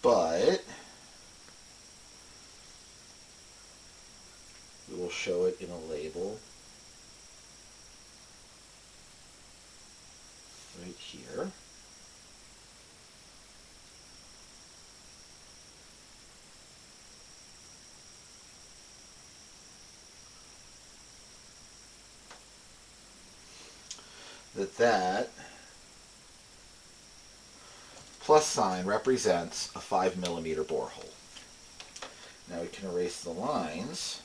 But we will show it in a label right here. That plus sign represents a 5 millimeter borehole. Now we can erase the lines,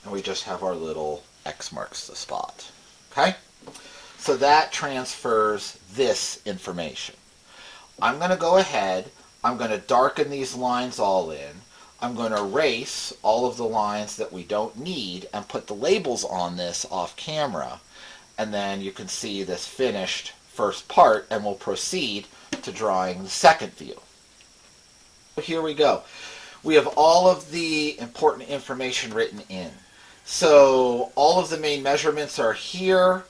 and we just have our little X marks the spot. Okay? So that transfers this information. I'm going to go ahead, I'm going to darken these lines all in. I'm going to erase all of the lines that we don't need and put the labels on this off camera. And then you can see this finished first part, and we'll proceed to drawing the second view. Here we go. We have all of the important information written in. So all of the main measurements are here.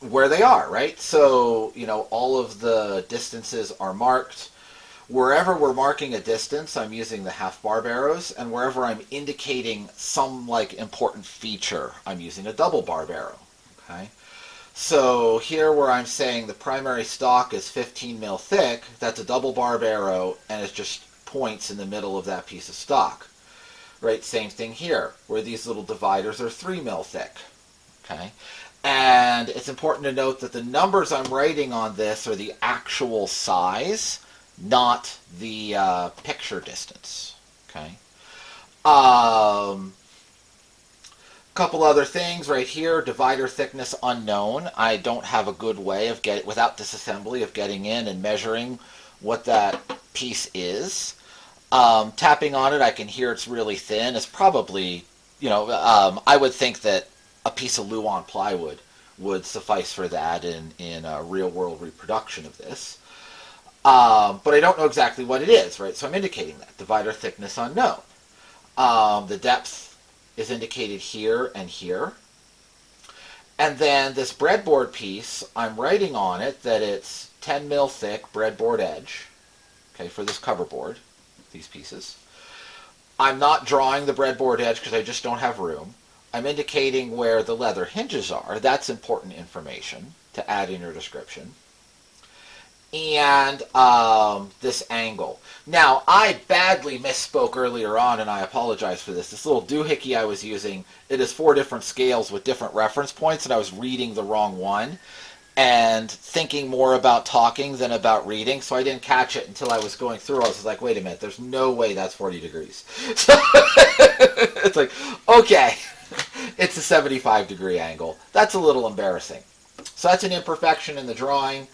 Where they are, right? So, you know, all of the distances are marked. Wherever we're marking a distance, I'm using the half barb arrows, and wherever I'm indicating some like important feature, I'm using a double barb arrow. Okay? So here where I'm saying the primary stock is 15 mil thick, that's a double barb arrow, and it just points in the middle of that piece of stock. Right? Same thing here, where these little dividers are 3 mil thick. Okay? And it's important to note that the numbers I'm writing on this are the actual size, not the picture distance. Okay. Couple other things right here. Divider thickness unknown. I don't have a good way of without disassembly of getting in and measuring what that piece is. Tapping on it, I can hear it's really thin. It's probably, you know, I would think that a piece of Luan plywood would suffice for that in a real-world reproduction of this. But I don't know exactly what it is, right? So I'm indicating that. Divider thickness unknown. The depth is indicated here and here. And then this breadboard piece, I'm writing on it that it's 10 mil thick breadboard edge, okay, for this cover board, these pieces. I'm not drawing the breadboard edge because I just don't have room. I'm indicating where the leather hinges are. That's important information to add in your description. And this angle. Now, I badly misspoke earlier on, and I apologize for this. This little doohickey I was using, it is 4 different scales with different reference points, and I was reading the wrong one and thinking more about talking than about reading, so I didn't catch it until I was going through. I was like, wait a minute, there's no way that's 40 degrees. So it's like, okay. it's a 75-degree angle. That's a little embarrassing. So that's an imperfection in the drawing.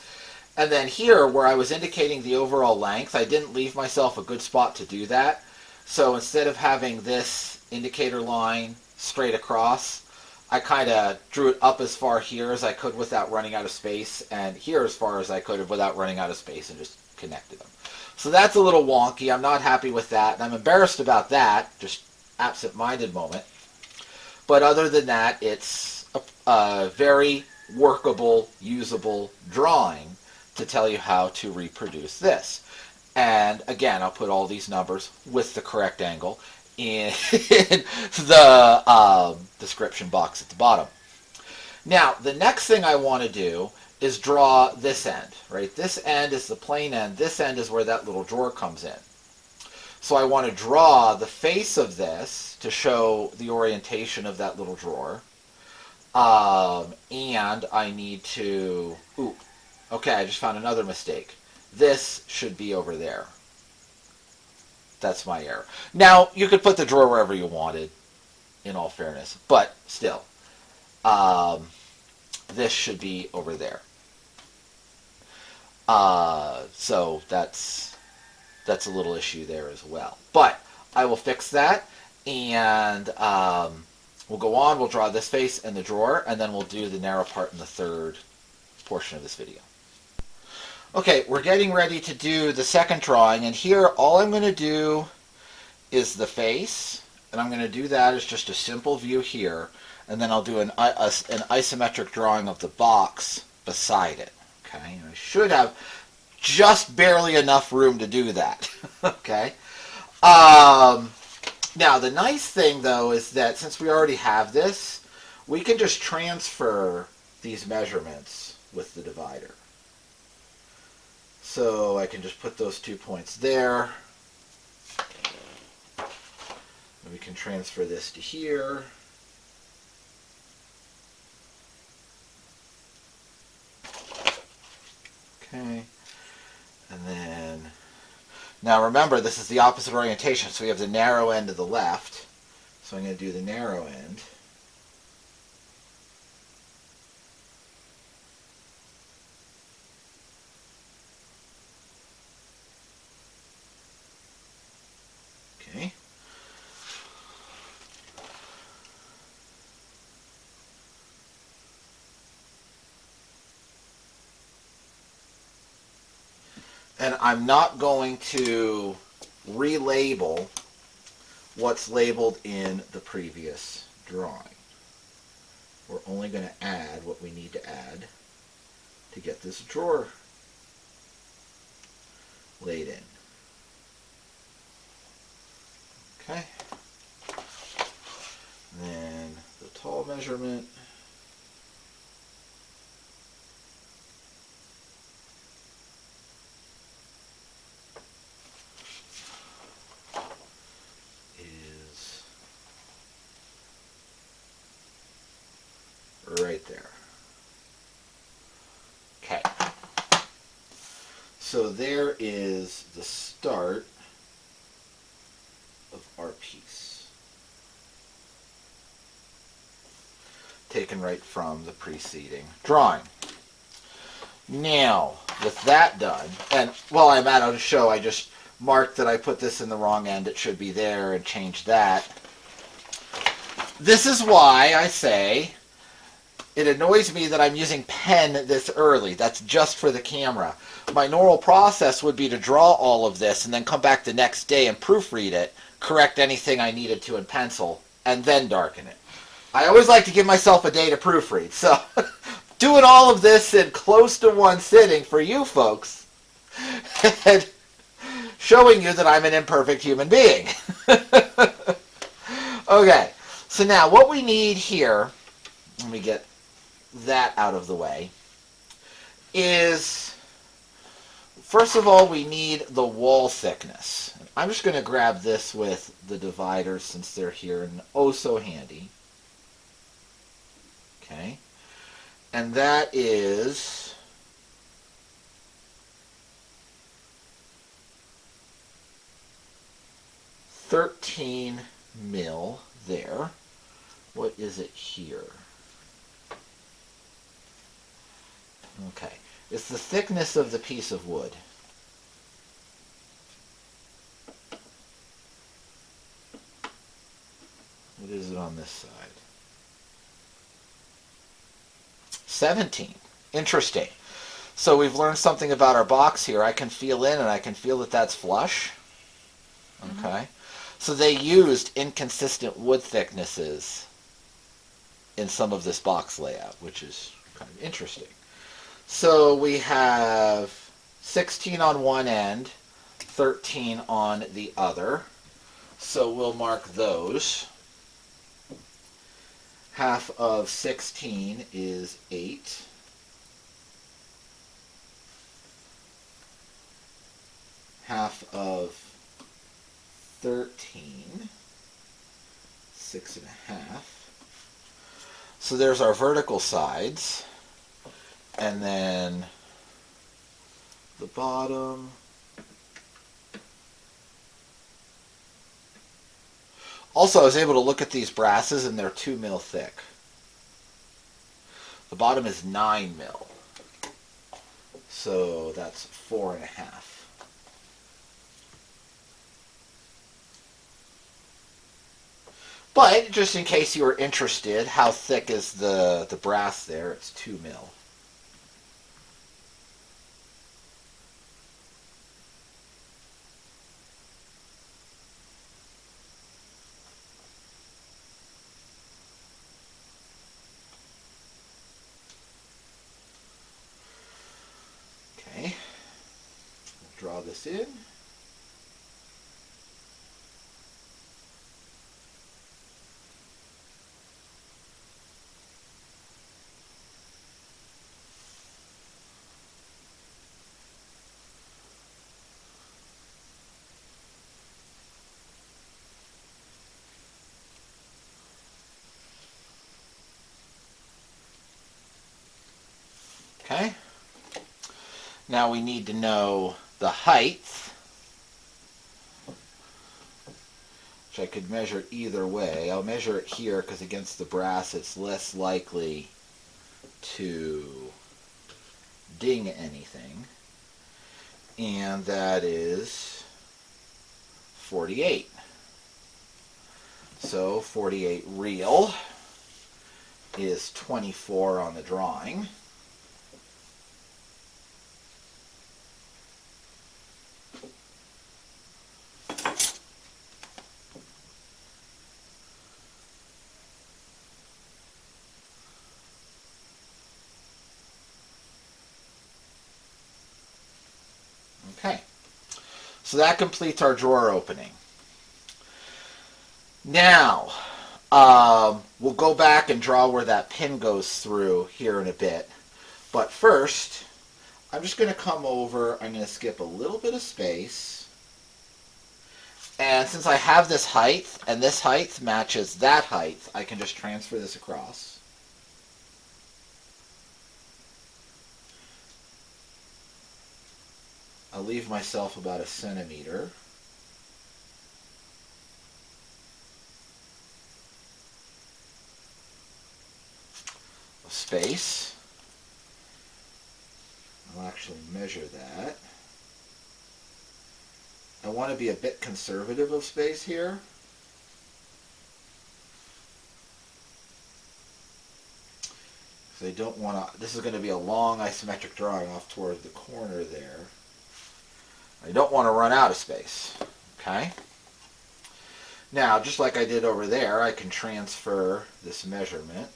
And then here, where I was indicating the overall length, I didn't leave myself a good spot to do that. So instead of having this indicator line straight across, I kind of drew it up as far here as I could without running out of space, and here as far as I could without running out of space, and just connected them. So that's a little wonky. I'm not happy with that, and I'm embarrassed about that, just absent-minded moment. But other than that, it's a very workable, usable drawing to tell you how to reproduce this. And again, I'll put all these numbers with the correct angle in the description box at the bottom. Now, the next thing I want to do is draw this end, right? This end is the plane end. This end is where that little drawer comes in. So I want to draw the face of this to show the orientation of that little drawer. And I need to... Ooh, okay, I just found another mistake. This should be over there. That's my error. Now, you could put the drawer wherever you wanted, in all fairness. But still, this should be over there. So that's a little issue there as well. But I will fix that, and we'll go on. We'll draw this face and the drawer, and then we'll do the narrow part in the third portion of this video. Okay, we're getting ready to do the second drawing, and here all I'm going to do is the face, and I'm going to do that as just a simple view here, and then I'll do an isometric drawing of the box beside it. Okay, and I should have just barely enough room to do that. Okay. Now, the nice thing, though, is that since we already have this, we can just transfer these measurements with the divider. So I can just put those 2 points there. And we can transfer this to here. Okay. And then, now remember, this is the opposite orientation, so we have the narrow end to the left. So I'm going to do the narrow end. Okay. And I'm not going to relabel what's labeled in the previous drawing. We're only going to add what we need to add to get this drawer laid in. Okay. Then the tall measurement. Is right there. Okay. So there is the start of our piece, taken right from the preceding drawing. Now, with that done, and while I'm at a show, I just marked that I put this in the wrong end. It should be there, and change that. This is why I say it annoys me that I'm using pen this early. That's just for the camera. My normal process would be to draw all of this and then come back the next day and proofread it, correct anything I needed to in pencil, and then darken it. I always like to give myself a day to proofread, so doing all of this in close to one sitting for you folks, and showing you that I'm an imperfect human being. Okay, so now what we need here, let me get that out of the way, is, first of all, we need the wall thickness. I'm just going to grab this with the dividers since they're here and oh so handy. Okay. And that is 13 mil there. What is it here? Okay. It's the thickness of the piece of wood. What is it on this side? 17. Interesting. So we've learned something about our box here. I can feel in and I can feel that that's flush. Okay. So they used inconsistent wood thicknesses in some of this box layout, which is kind of interesting. So we have 16 on one end, 13 on the other. So we'll mark those. Half of 16 is 8. Half of 13, 6.5. So there's our vertical sides. And then the bottom. Also, I was able to look at these brasses and they're 2 mil thick. The bottom is 9 mil. So that's 4.5. But just in case you were interested, how thick is the brass there? It's 2 mil. Okay, we'll draw this in. Okay. Now we need to know the height, which I could measure either way. I'll measure it here because against the brass it's less likely to ding anything. And that is 48. So 48 real is 24 on the drawing. Okay, so that completes our drawer opening. Now, we'll go back and draw where that pin goes through here in a bit. But first, I'm just going to come over, I'm going to skip a little bit of space. And since I have this height, and this height matches that height, I can just transfer this across. I'll leave myself about 1 centimeter. Of space. I'll actually measure that. I want to be a bit conservative of space here. So I don't want to, this is going to be a long isometric drawing off toward the corner there. I don't want to run out of space, okay? Now, just like I did over there, I can transfer this measurement.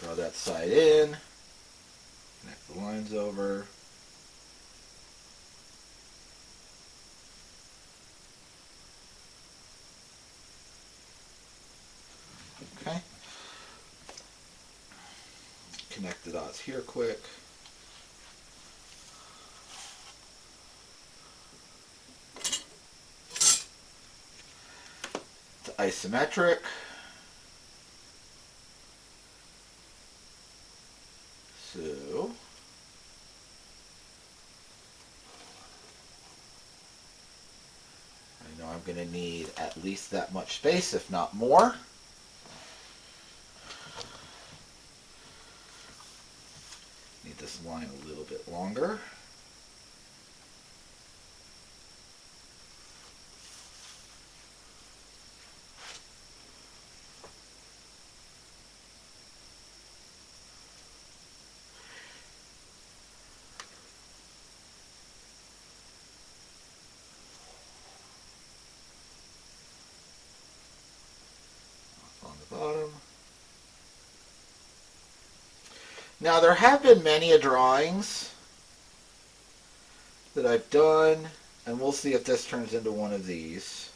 Draw that side in. Connect the lines over. Okay. Connect the dots here quick. isometric. So I know I'm going to need at least that much space, if not more. Need this line a little bit longer. On the bottom. Now there have been many drawings that I've done, and we'll see if this turns into one of these,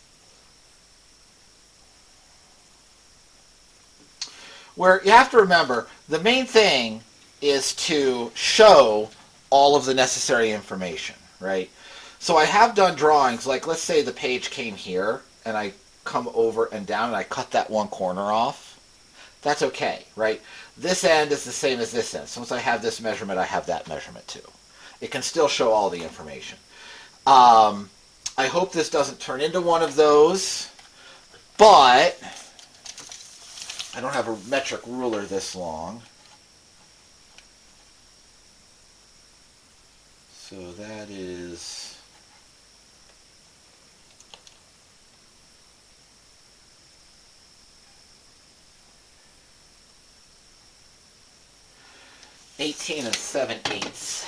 where you have to remember the main thing is to show all of the necessary information, right? So I have done drawings, like let's say the page came here and I come over and down and I cut that one corner off. That's okay, right? This end is the same as this end. So once I have this measurement, I have that measurement too. It can still show all the information. I hope this doesn't turn into one of those, but I don't have a metric ruler this long. So that is 18 7/8.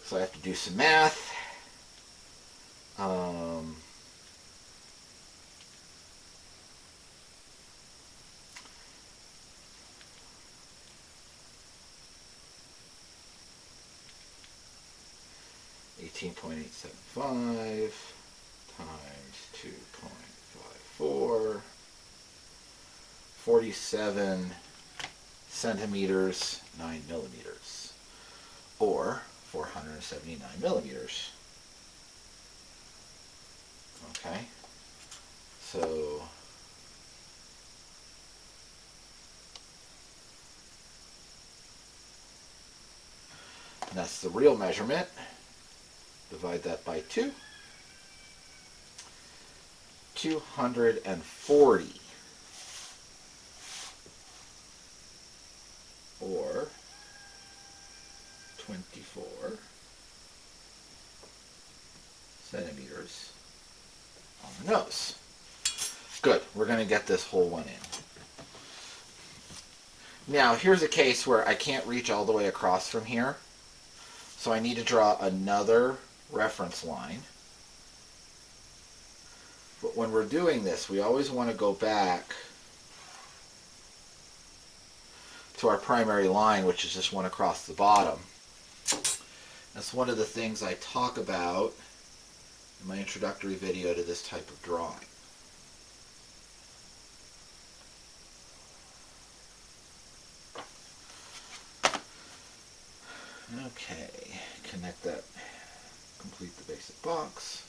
So I have to do some math. 18.875 times 2.54, 47 centimeters, 9 millimeters, or 479 millimeters. Okay, so that's the real measurement. Divide that by 2. 240. Or 24 centimeters on the nose. Good. We're going to get this whole one in. Now, here's a case where I can't reach all the way across from here. So I need to draw another reference line. But when we're doing this, we always want to go back to our primary line, which is just one across the bottom. That's one of the things I talk about in my introductory video to this type of drawing. Okay, connect that, complete the basic box.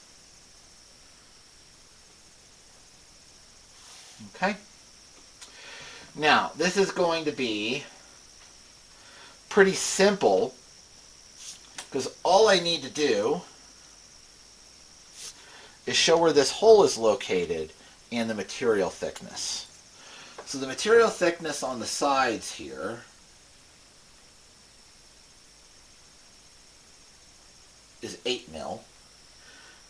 Okay. Now, this is going to be pretty simple because all I need to do is show where this hole is located and the material thickness. So the material thickness on the sides here is 8 mil,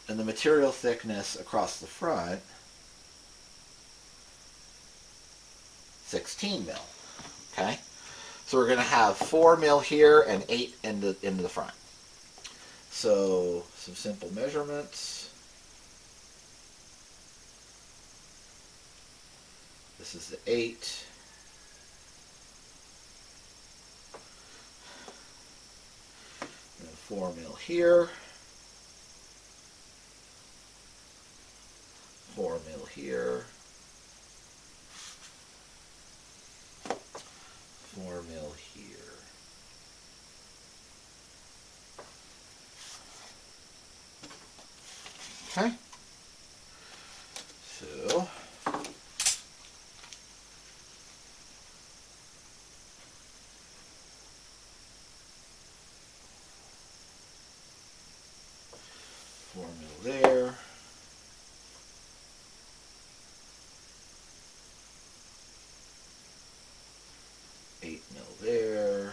and the material thickness across the front 16 mil. Okay, so we're going to have 4 mil here and 8 into the front. So some simple measurements. This is the 8. And 4 mil here. 4 mil here. 4 mil here. Okay. So 4 mil there. Eight mil there.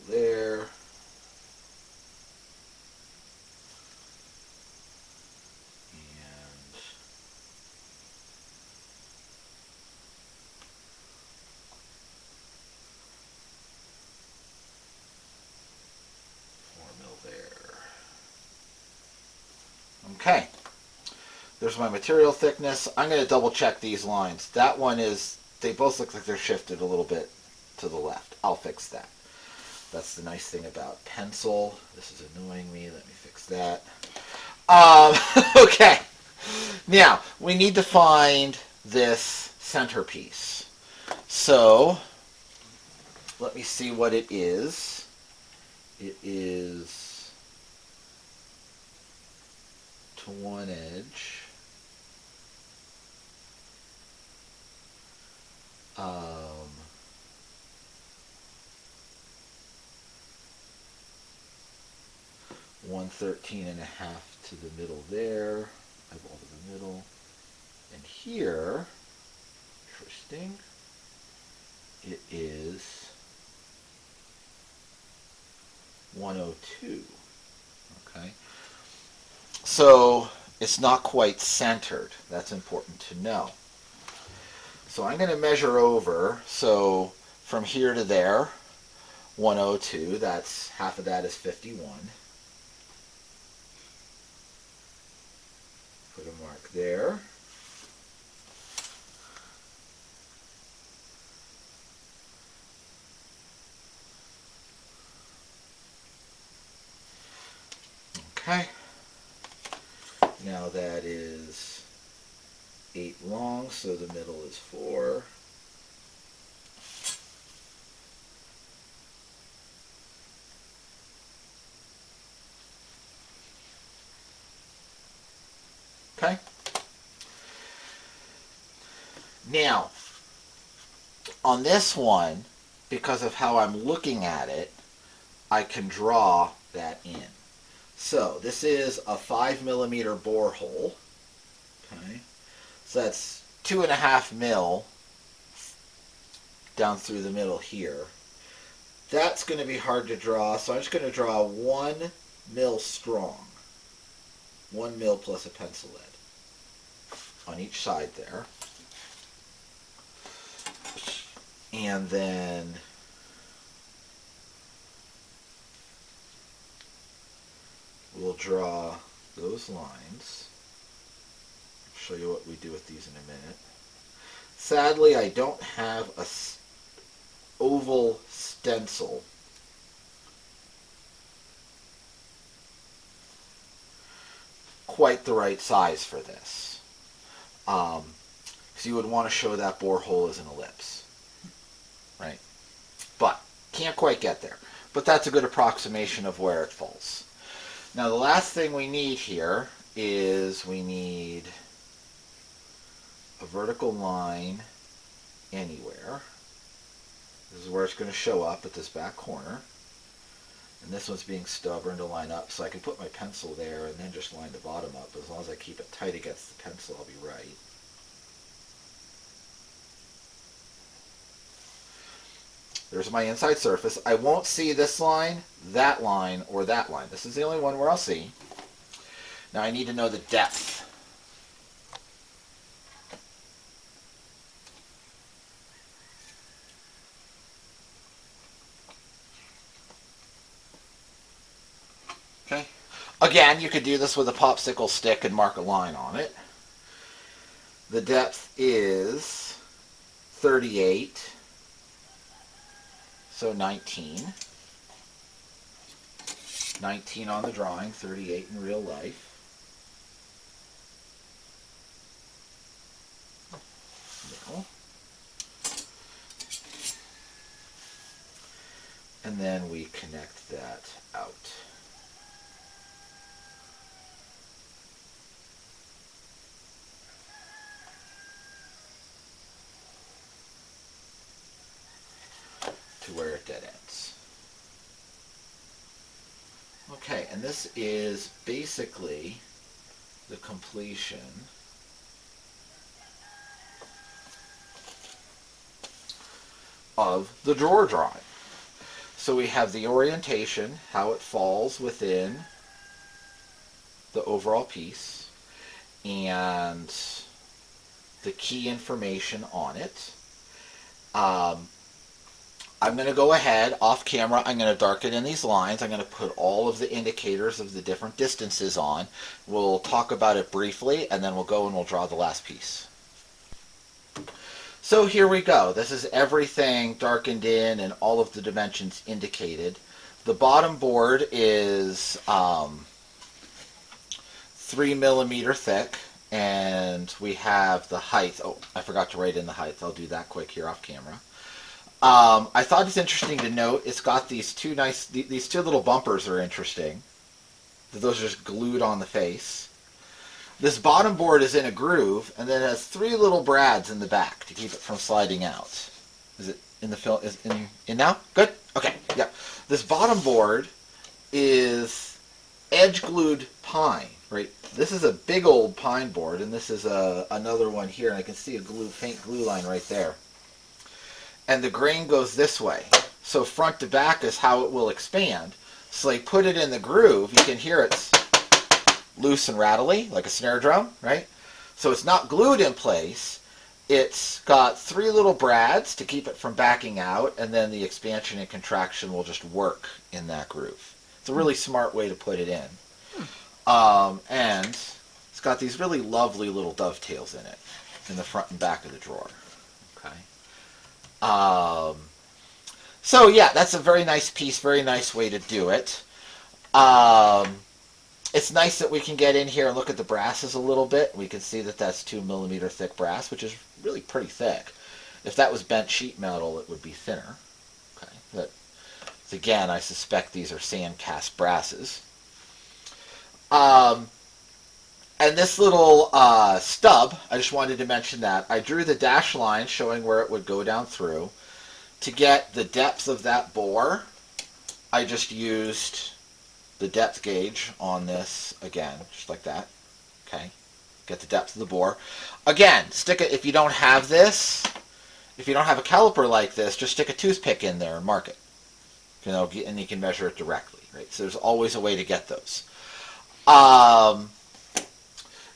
There. And 4 mil there. Okay. There's my material thickness. I'm going to double check these lines. That one is, they both look like they're shifted a little bit to the left. I'll fix that. That's the nice thing about pencil. This is annoying me. Let me fix that. Okay. Now, we need to find this centerpiece. So, let me see what it is. It is to one edge. 113.5 to the middle there, eyeball to the middle, and here, interesting, it is 102. Okay, so it's not quite centered. That's important to know. So I'm going to measure over. So from here to there, 102. That's half of that is 51. Put a mark there. Okay. Now that is 8 long, so the middle is 4. Okay. Now, on this one, because of how I'm looking at it, I can draw that in. So this is a 5 millimeter bore hole. Okay. So that's 2.5 mil down through the middle here. That's going to be hard to draw, so I'm just going to draw 1 mil strong. 1 mil plus a pencil lead on each side there. And then we'll draw those lines. I'll show you what we do with these in a minute. Sadly, I don't have a oval stencil. Quite the right size for this. Because you would want to show that borehole as an ellipse. Right? But, can't quite get there. But that's a good approximation of where it falls. Now the last thing we need here is we need a vertical line anywhere. This is where it's going to show up at this back corner. And this one's being stubborn to line up, so I can put my pencil there and then just line the bottom up. As long as I keep it tight against the pencil, I'll be right. There's my inside surface. I won't see this line, or that line. This is the only one where I'll see. Now I need to know the depth. Okay. Again, you could do this with a popsicle stick and mark a line on it. The depth is 38. So 19. 19 on the drawing, 38 in real life. Now. And then we connect that out. and this is basically the completion of the drawer drawing. So we have the orientation, how it falls within the overall piece, and the key information on it. I'm going to go ahead, off camera, I'm going to darken in these lines. I'm going to put all of the indicators of the different distances on. We'll talk about it briefly, and then we'll go and we'll draw the last piece. So here we go. This is everything darkened in and all of the dimensions indicated. The bottom board is 3 millimeter thick, and we have the height. Oh, I forgot to write in the height. I'll do that quick here off camera. I thought it's interesting to note it's got these two little bumpers are interesting. Those are just glued on the face. This bottom board is in a groove, and then it has 3 little brads in the back to keep it from sliding out. Is it in the film? Is in now? Good? Okay, yeah. This bottom board is edge glued pine, right? This is a big old pine board, and this is another one here, and I can see a faint glue line right there. And the grain goes this way. So front to back is how it will expand. So they put it in the groove, you can hear it's loose and rattly, like a snare drum, right? So it's not glued in place. It's got 3 little brads to keep it from backing out, and then the expansion and contraction will just work in that groove. It's a really smart way to put it in. And it's got these really lovely little dovetails in it, in the front and back of the drawer. Okay. So yeah, that's a very nice piece, very nice way to do it. It's nice that we can get in here and look at the brasses a little bit. We can see that that's 2 millimeter thick brass, which is really pretty thick. If that was bent sheet metal, it would be thinner. Okay, but again, I suspect these are sand cast brasses. And this little stub, I just wanted to mention that. I drew the dash line showing where it would go down through. To get the depth of that bore, I just used the depth gauge on this again, just like that. Okay, get the depth of the bore. Again, stick it, if you don't have this, if you don't have a caliper like this, just stick a toothpick in there and mark it. You know, and you can measure it directly, right? So there's always a way to get those.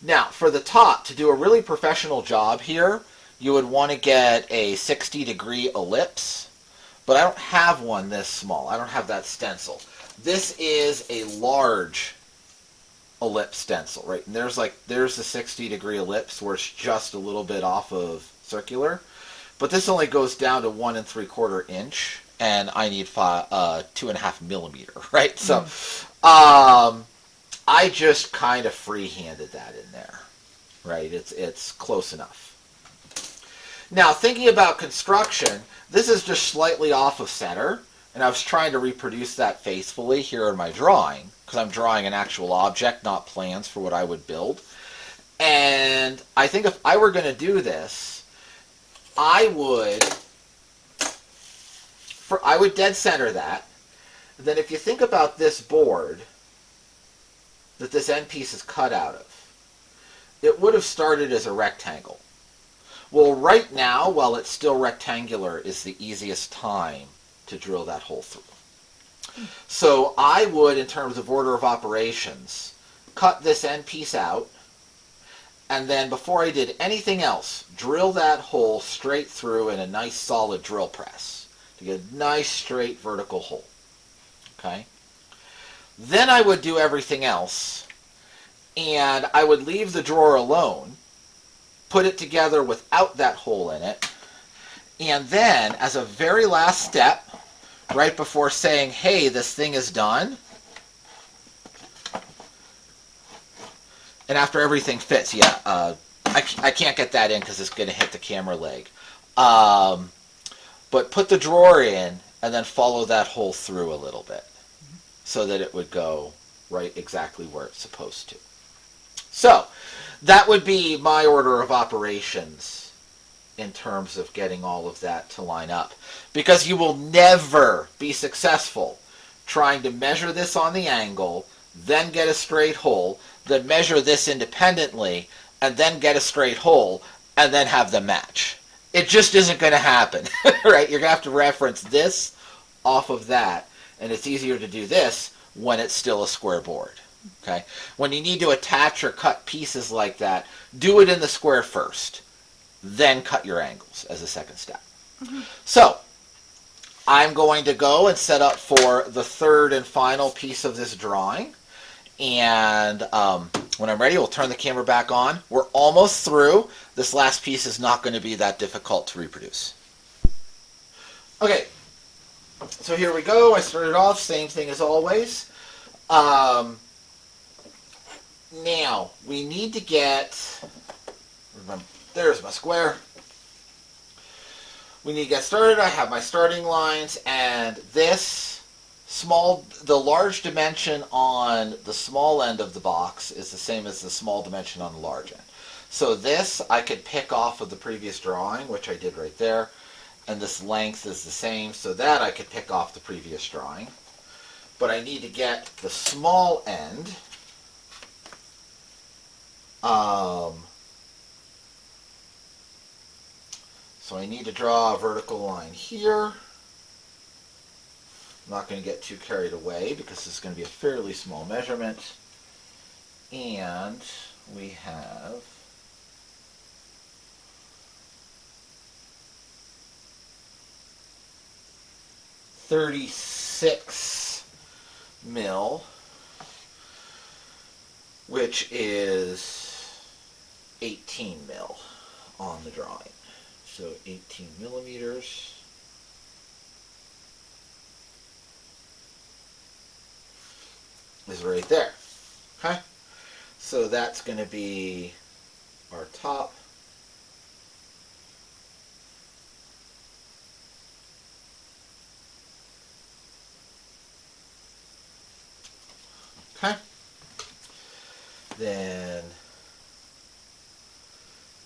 Now, for the top, to do a really professional job here, you would want to get a 60-degree ellipse, but I don't have one this small. I don't have that stencil. This is a large ellipse stencil, right? And there's the 60-degree ellipse where it's just a little bit off of circular, but this only goes down to 1 3/4 inch, and I need 2.5 millimeter, right? So, I just kind of free-handed that in there, right? It's close enough. Now, thinking about construction, this is just slightly off of center, and I was trying to reproduce that faithfully here in my drawing, because I'm drawing an actual object, not plans for what I would build. And I think if I were going to do this, I would dead center that. And then if you think about this board that this end piece is cut out of, it would have started as a rectangle. Well, right now, while it's still rectangular, is the easiest time to drill that hole through. So I would, in terms of order of operations, cut this end piece out, and then before I did anything else, drill that hole straight through in a nice solid drill press to get a nice straight vertical hole. Okay? Then I would do everything else, and I would leave the drawer alone, put it together without that hole in it, and then, as a very last step, right before saying, hey, this thing is done, and after everything fits, I can't get that in because it's going to hit the camera leg. But put the drawer in, and then follow that hole through a little bit, so that it would go right exactly where it's supposed to. So, that would be my order of operations in terms of getting all of that to line up. Because you will never be successful trying to measure this on the angle, then get a straight hole, then measure this independently, and then get a straight hole, and then have them match. It just isn't going to happen, right? You're going to have to reference this off of that, and it's easier to do this when it's still a square board. Okay? When you need to attach or cut pieces like that, do it in the square first, then cut your angles as a second step. Mm-hmm. So, I'm going to go and set up for the third and final piece of this drawing. And when I'm ready, we'll turn the camera back on. We're almost through. This last piece is not going to be that difficult to reproduce. Okay, so here we go. I started off, same thing as always. Now, we need to get, there's my square. We need to get started. I have my starting lines, and this the large dimension on the small end of the box is the same as the small dimension on the large end. So this I could pick off of the previous drawing, which I did right there, and this length is the same, so that I could pick off the previous drawing. But I need to get the small end. So I need to draw a vertical line here. I'm not going to get too carried away because this is going to be a fairly small measurement. And we have .36 mil, which is 18 mil on the drawing. So 18 millimeters. Is right there. Okay? So that's going to be our top. Okay? Then,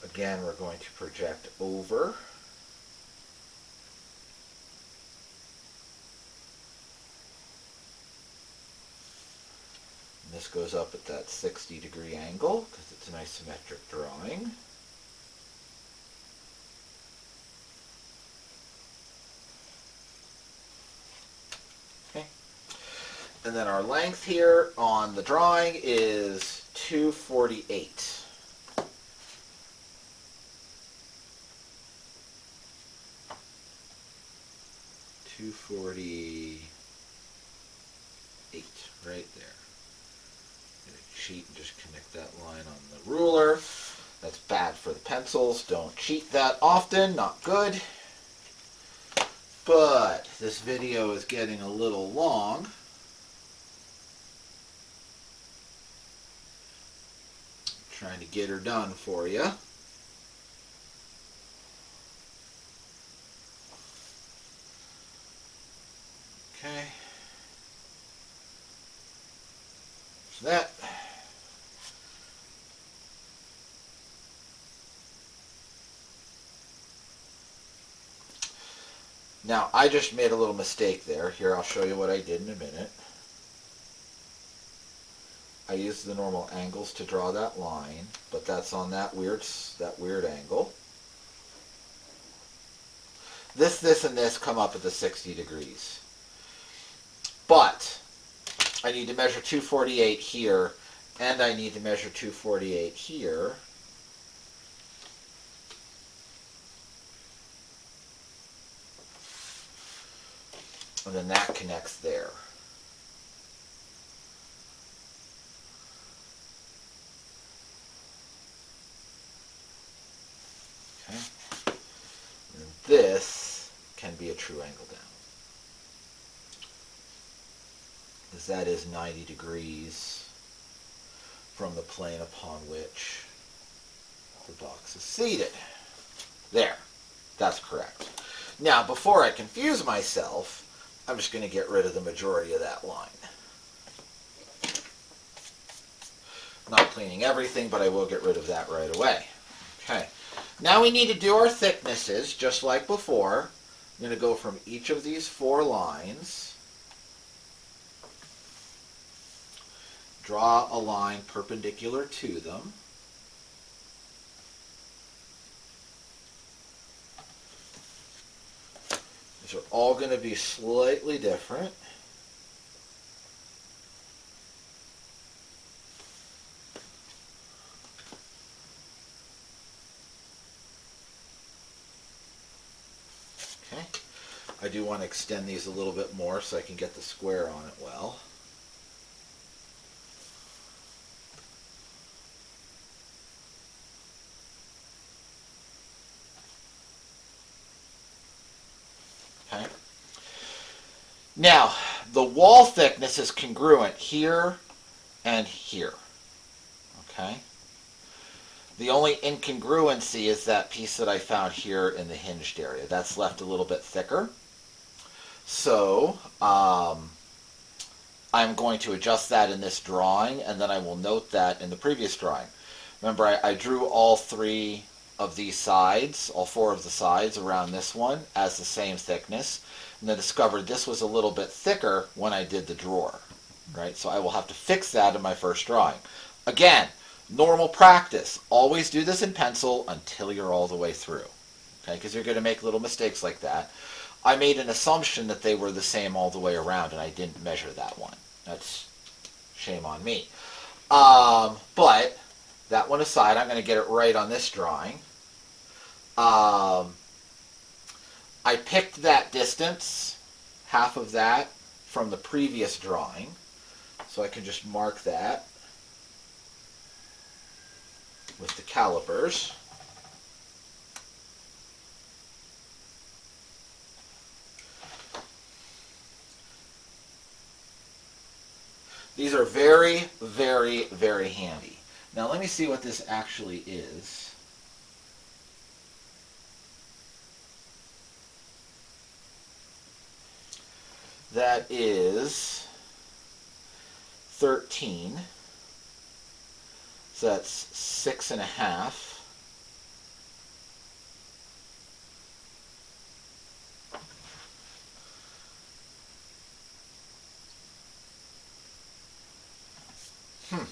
again, we're going to project over. This goes up at that 60-degree angle because it's an isometric drawing. Okay. And then our length here on the drawing is 248. Right there. Cheat and just connect that line on the ruler. That's bad for the pencils. Don't cheat that often. Not good. But this video is getting a little long. Trying to get her done for you. Okay. So that. Now, I just made a little mistake there. Here, I'll show you what I did in a minute. I used the normal angles to draw that line, but that's on that weird angle. This, and this come up at the 60 degrees. But I need to measure 248 here, and I need to measure 248 here. And then that connects there. Okay. And this can be a true angle down. Because that is 90 degrees from the plane upon which the box is seated. There. That's correct. Now, before I confuse myself, I'm just going to get rid of the majority of that line. Not cleaning everything, but I will get rid of that right away. Okay. Now we need to do our thicknesses, just like before. I'm going to go from each of these 4 lines. draw a line perpendicular to them. These are all going to be slightly different. Okay. I do want to extend these a little bit more so I can get the square on it well. Okay. Now, the wall thickness is congruent here and here. Okay. The only incongruency is that piece that I found here in the hinged area. That's left a little bit thicker. So, I'm going to adjust that in this drawing, and then I will note that in the previous drawing. Remember, I drew all three of these sides, all four of the sides around this one as the same thickness, and then discovered this was a little bit thicker when I did the drawer, right? So I will have to fix that in my first drawing. Again, normal practice. Always do this in pencil until you're all the way through, okay? Because you're going to make little mistakes like that. I made an assumption that they were the same all the way around, and I didn't measure that one. That's shame on me. But that one aside, I'm going to get it right on this drawing. I picked that distance, half of that, from the previous drawing. So I can just mark that with the calipers. These are very, very, very handy. Now let me see what this actually is. That is 13. So that's 6.5. Hmm.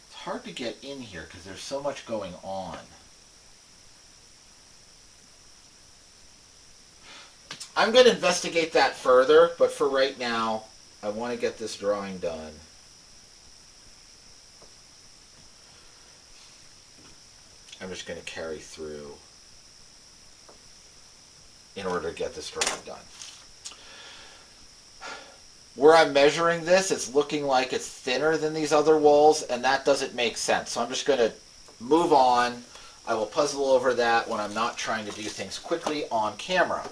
It's hard to get in here because there's so much going on. I'm going to investigate that further, but for right now, I want to get this drawing done. I'm just going to carry through in order to get this drawing done. Where I'm measuring this, it's looking like it's thinner than these other walls, and that doesn't make sense. So I'm just going to move on. I will puzzle over that when I'm not trying to do things quickly on camera.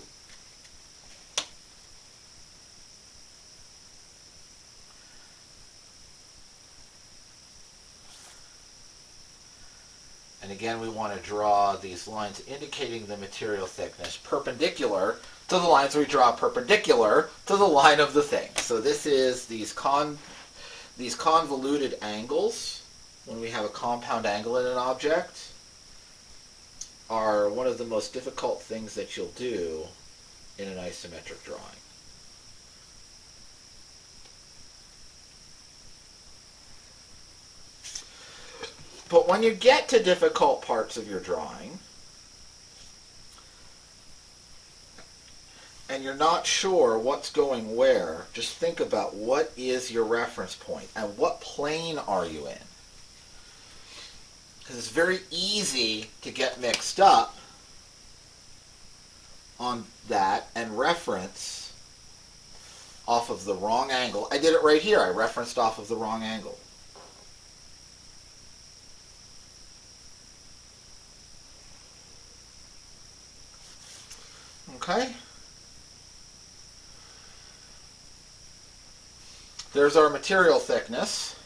And again, we want to draw these lines indicating the material thickness perpendicular to the lines we draw perpendicular to the line of the thing. So this is these convoluted angles, when we have a compound angle in an object, are one of the most difficult things that you'll do in an isometric drawing. But when you get to difficult parts of your drawing, and you're not sure what's going where, just think about what is your reference point and what plane are you in. Because it's very easy to get mixed up on that and reference off of the wrong angle. I did it right here. I referenced off of the wrong angle. Okay. There's our material thickness.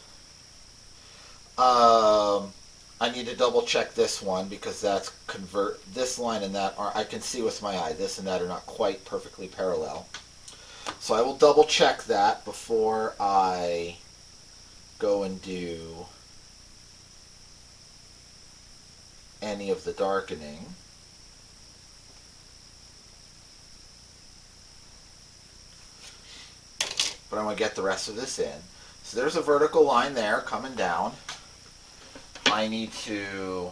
I I need to double check this one because that's this line and that are, I can see with my eye, this and that are not quite perfectly parallel. So I will double check that before I go and do any of the darkening. But I'm going to get the rest of this in. So there's a vertical line there coming down. I need to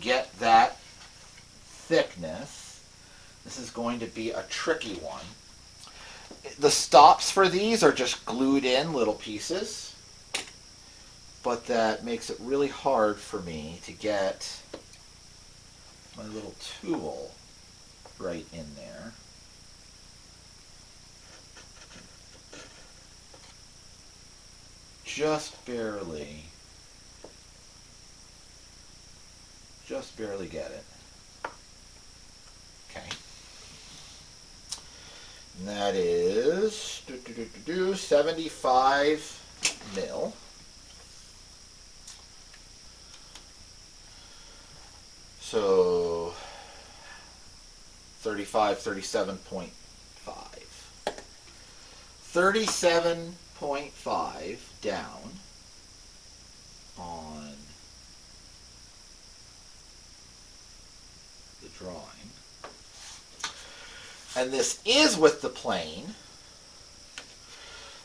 get that thickness. This is going to be a tricky one. The stops for these are just glued in little pieces, but that makes it really hard for me to get my little tool right in there. Just barely get it. Okay. And that is 75 mil. So 37.5. 37.5 down on the drawing. And this is with the plane.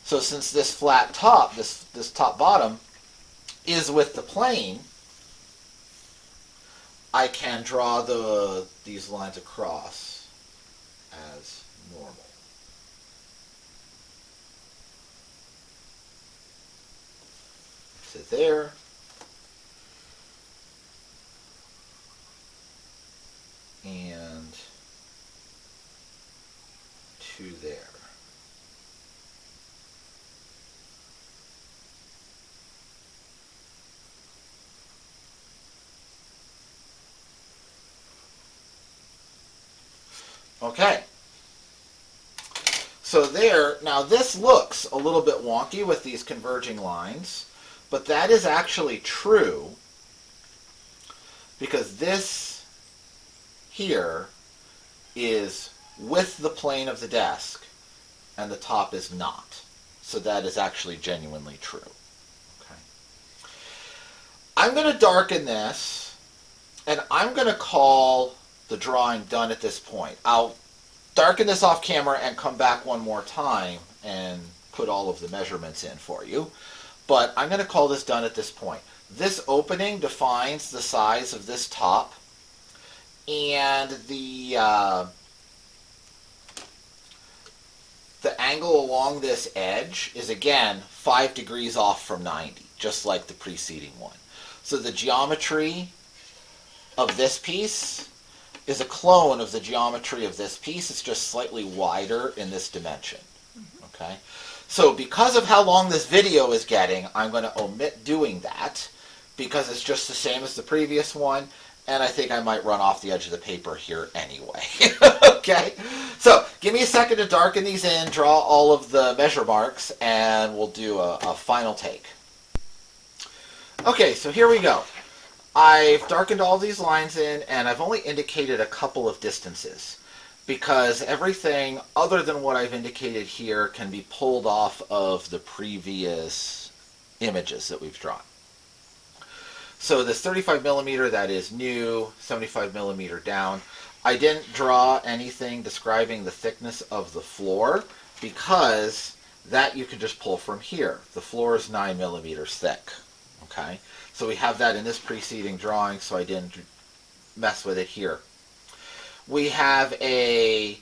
So since this flat top, this top bottom, is with the plane, I can draw these lines across as normal. So there. And to there. Okay. So there, now this looks a little bit wonky with these converging lines, but that is actually true because this here is with the plane of the desk and the top is not. So that is actually genuinely true. Okay. I'm going to darken this and I'm going to call the drawing done at this point. I'll darken this off camera and come back one more time and put all of the measurements in for you. But I'm going to call this done at this point. This opening defines the size of this top, and the angle along this edge is again 5 degrees off from 90, just like the preceding one. So the geometry of this piece is a clone of the geometry of this piece. It's just slightly wider in this dimension. Okay? So because of how long this video is getting, I'm going to omit doing that because it's just the same as the previous one, and I think I might run off the edge of the paper here anyway. Okay? So give me a second to darken these in, draw all of the measure marks, and we'll do a final take. Okay, so here we go. I've darkened all these lines in, and I've only indicated a couple of distances because everything other than what I've indicated here can be pulled off of the previous images that we've drawn. So this 35 millimeter, that is new, 75 millimeter down. I didn't draw anything describing the thickness of the floor because that you can just pull from here. The floor is 9 millimeters thick. Okay? So we have that in this preceding drawing, so I didn't mess with it here. We have a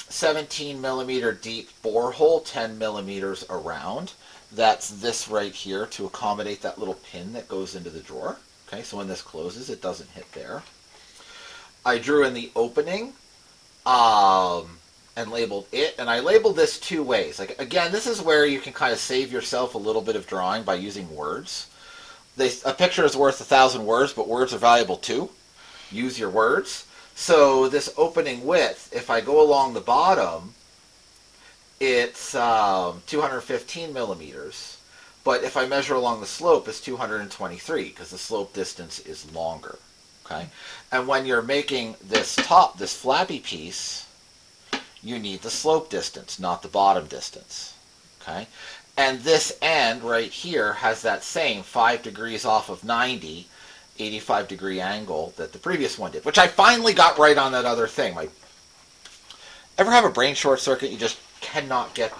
17 millimeter deep borehole, 10 millimeters around. That's this right here to accommodate that little pin that goes into the drawer. Okay, so when this closes, it doesn't hit there. I drew in the opening and labeled it, and I labeled this two ways. Like again, this is where you can kind of save yourself a little bit of drawing by using words. A picture is worth 1,000 words, but words are valuable too. Use your words. So this opening width, if I go along the bottom, it's 215 millimeters, But if I measure along the slope, it's 223 because the slope distance is longer. Okay? And when you're making this top, this flappy piece, you need the slope distance, not the bottom distance. Okay? And this end right here has that same 5 degrees off of 90, 85 degree angle that the previous one did, which I finally got right on that other thing. Ever have a brain short circuit? You just cannot get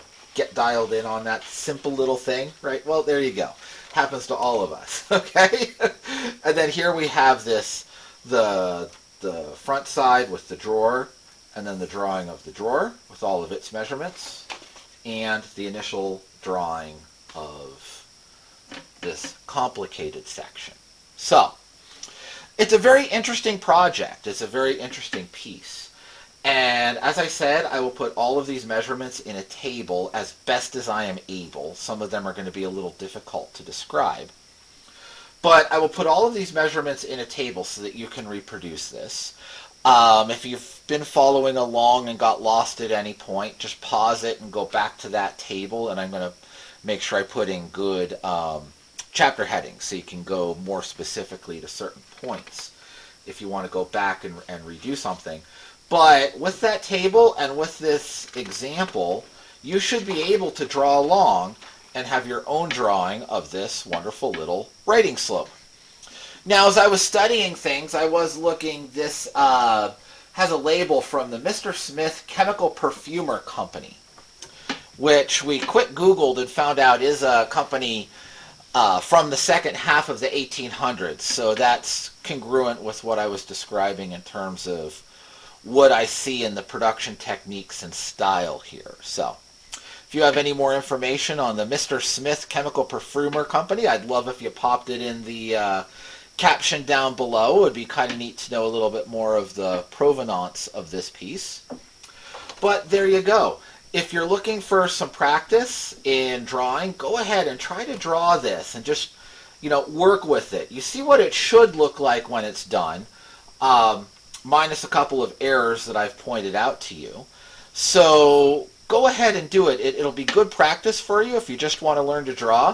dialed in on that simple little thing, right? Well, there you go. Happens to all of us, okay? And then here we have this, the front side with the drawer, and then the drawing of the drawer with all of its measurements, and the initial drawing of this complicated section. So, it's a very interesting project. It's a very interesting piece. And as I said, I will put all of these measurements in a table as best as I am able. Some of them are going to be a little difficult to describe. But I will put all of these measurements in a table so that you can reproduce this. If you've been following along and got lost at any point, just pause it and go back to that table. And I'm going to make sure I put in good chapter headings so you can go more specifically to certain points if you want to go back and redo something. But with that table and with this example, you should be able to draw along and have your own drawing of this wonderful little writing slope. Now, as I was studying things, I was looking, this has a label from the Mr. Smith Chemical Perfumer Company, which we quick Googled and found out is a company from the second half of the 1800s. So that's congruent with what I was describing in terms of what I see in the production techniques and style here. So, if you have any more information on the Mr. Smith Chemical Perfumer Company, I'd love if you popped it in the caption down below. It would be kind of neat to know a little bit more of the provenance of this piece. But there you go. If you're looking for some practice in drawing, go ahead and try to draw this and just, work with it. You see what it should look like when it's done. Minus a couple of errors that I've pointed out to you. So go ahead and do it. It'll be good practice for you if you just want to learn to draw.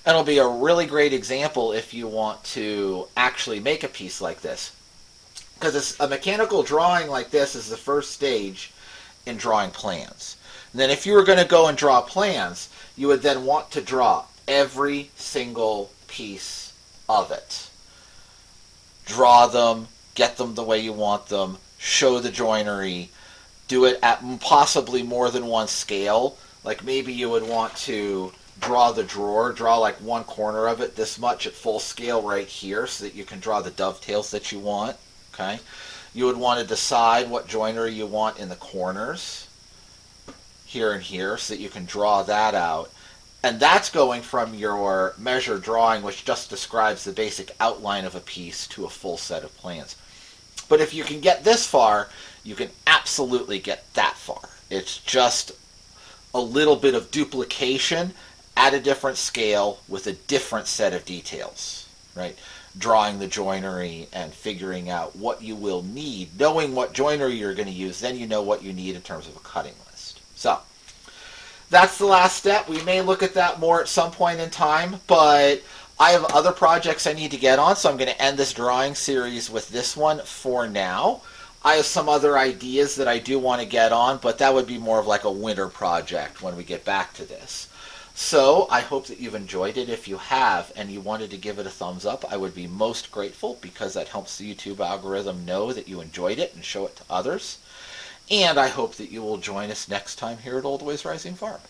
And it'll be a really great example if you want to actually make a piece like this. Because a mechanical drawing like this is the first stage in drawing plans. And then if you were going to go and draw plans, you would then want to draw every single piece of it. Draw them, get them the way you want them, show the joinery, do it at possibly more than one scale. Like maybe you would want to draw the drawer, draw like one corner of it this much at full scale right here so that you can draw the dovetails that you want. Okay, you would want to decide what joinery you want in the corners here and here so that you can draw that out. And that's going from your measure drawing, which just describes the basic outline of a piece, to a full set of plans. But if you can get this far, you can absolutely get that far. It's just a little bit of duplication at a different scale with a different set of details, right? Drawing the joinery and figuring out what you will need. Knowing what joinery you're going to use, then you know what you need in terms of a cutting list. So, that's the last step. We may look at that more at some point in time, but I have other projects I need to get on, so I'm going to end this drawing series with this one for now. I have some other ideas that I do want to get on, but that would be more of like a winter project when we get back to this. So I hope that you've enjoyed it. If you have and you wanted to give it a thumbs up, I would be most grateful because that helps the YouTube algorithm know that you enjoyed it and show it to others. And I hope that you will join us next time here at Old Ways Rising Farm.